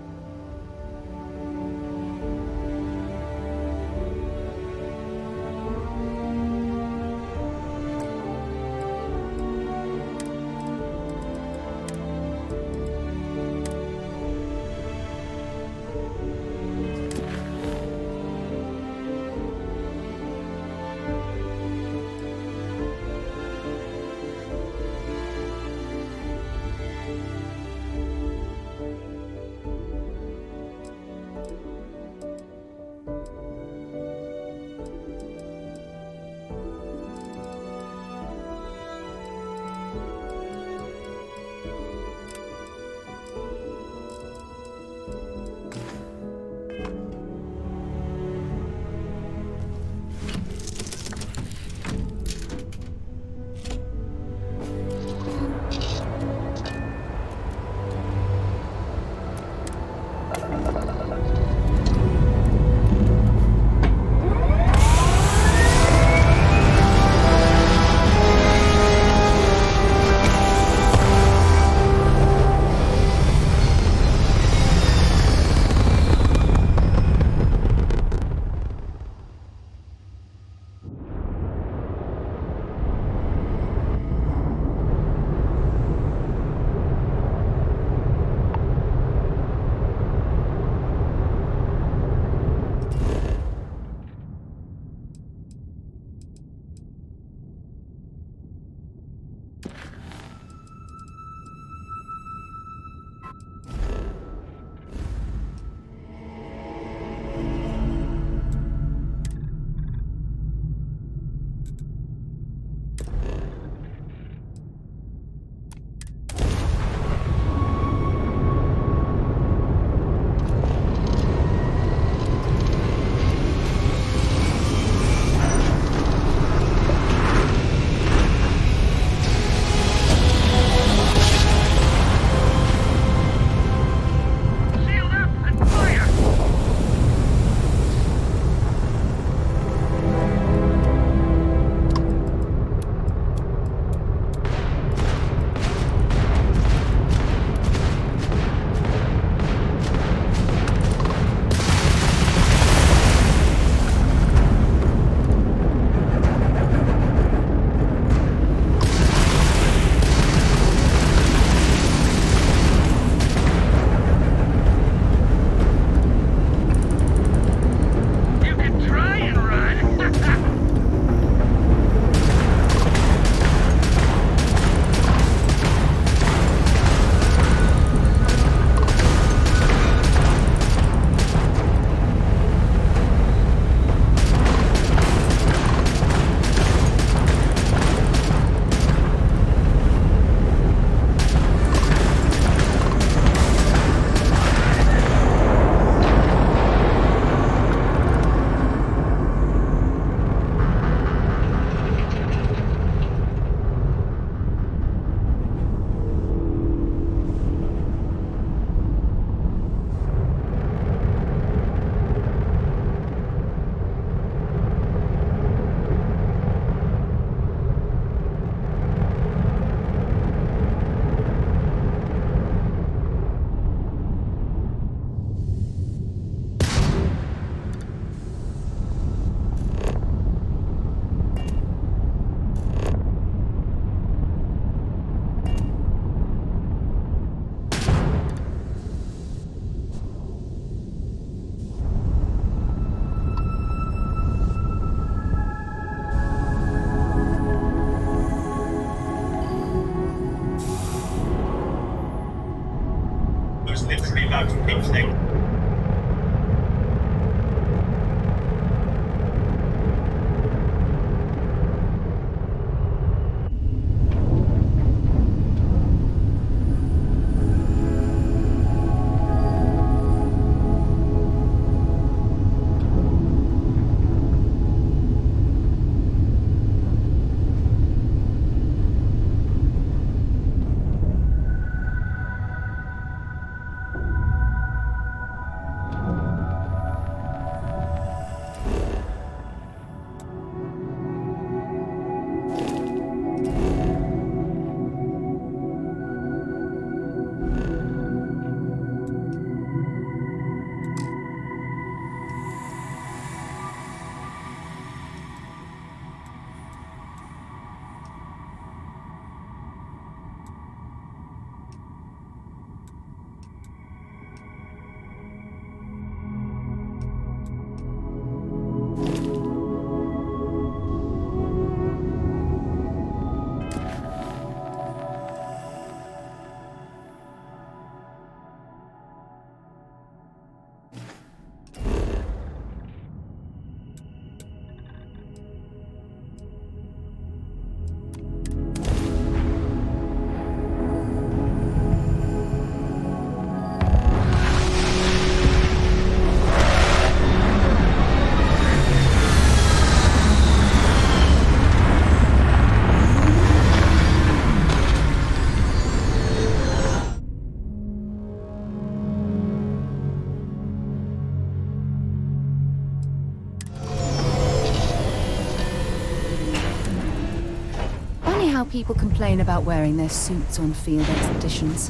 how people complain about wearing their suits on field expeditions.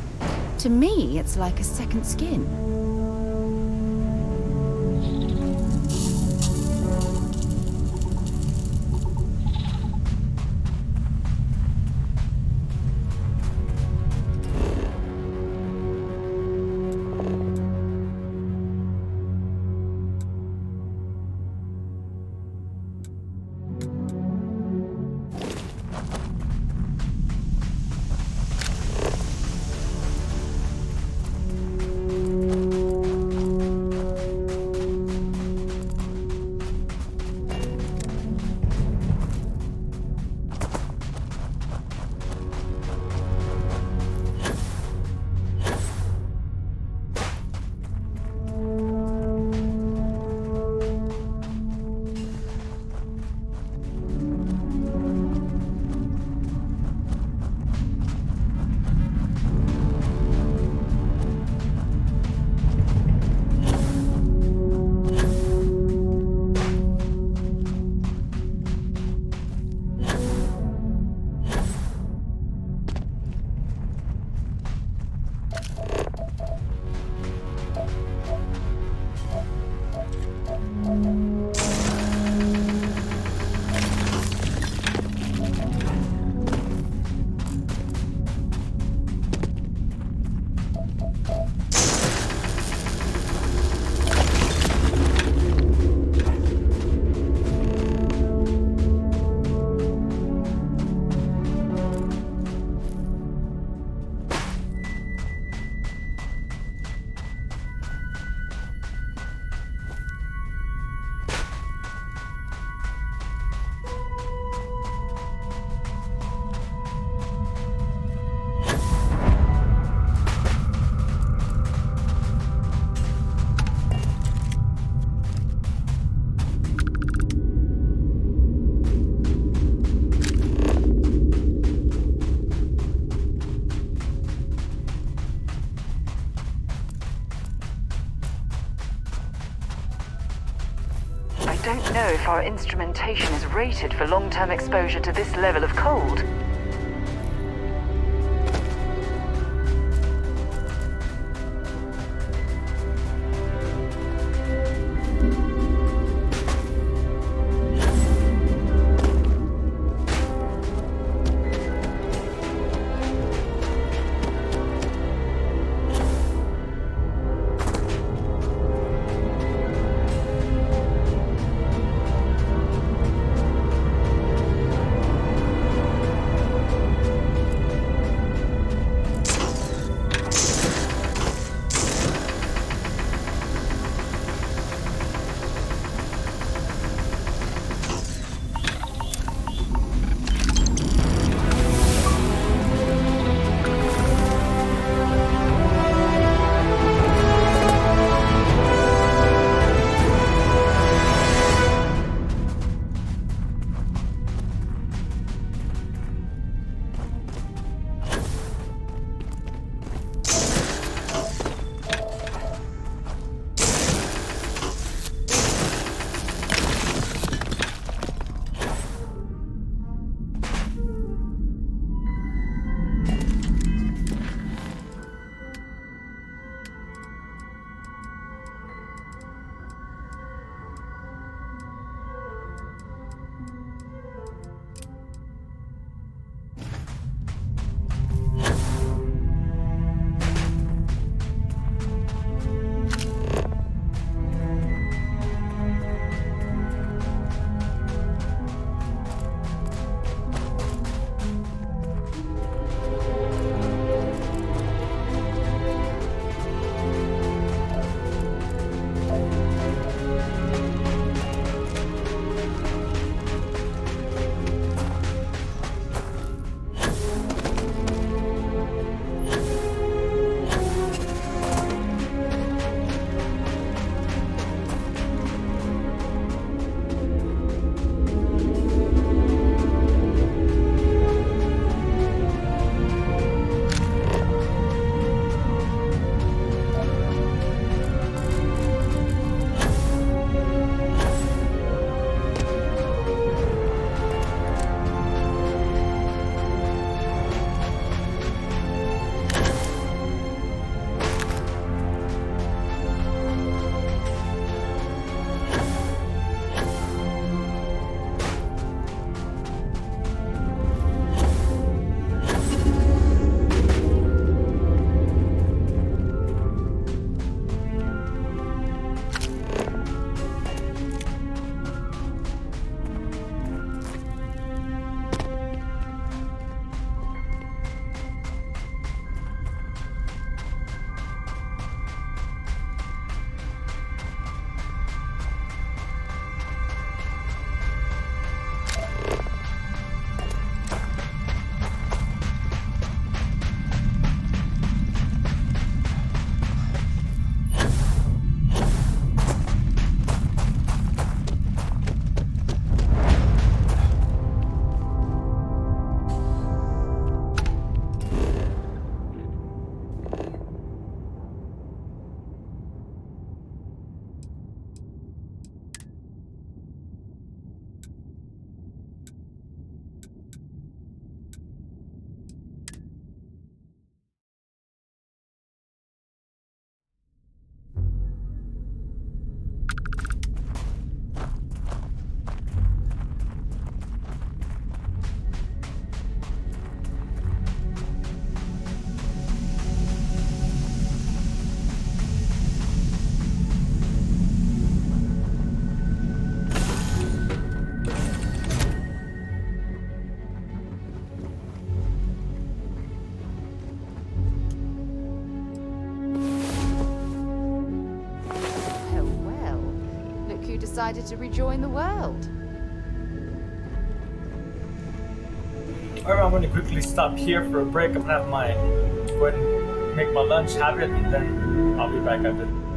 To me, it's like a second skin. I don't know if our instrumentation is rated for long-term exposure to this level of cold. decided to rejoin the world. Alright, I'm gonna quickly stop here for a break. I'm gonna have go ahead and make my lunch, have it, and then I'll be back at it.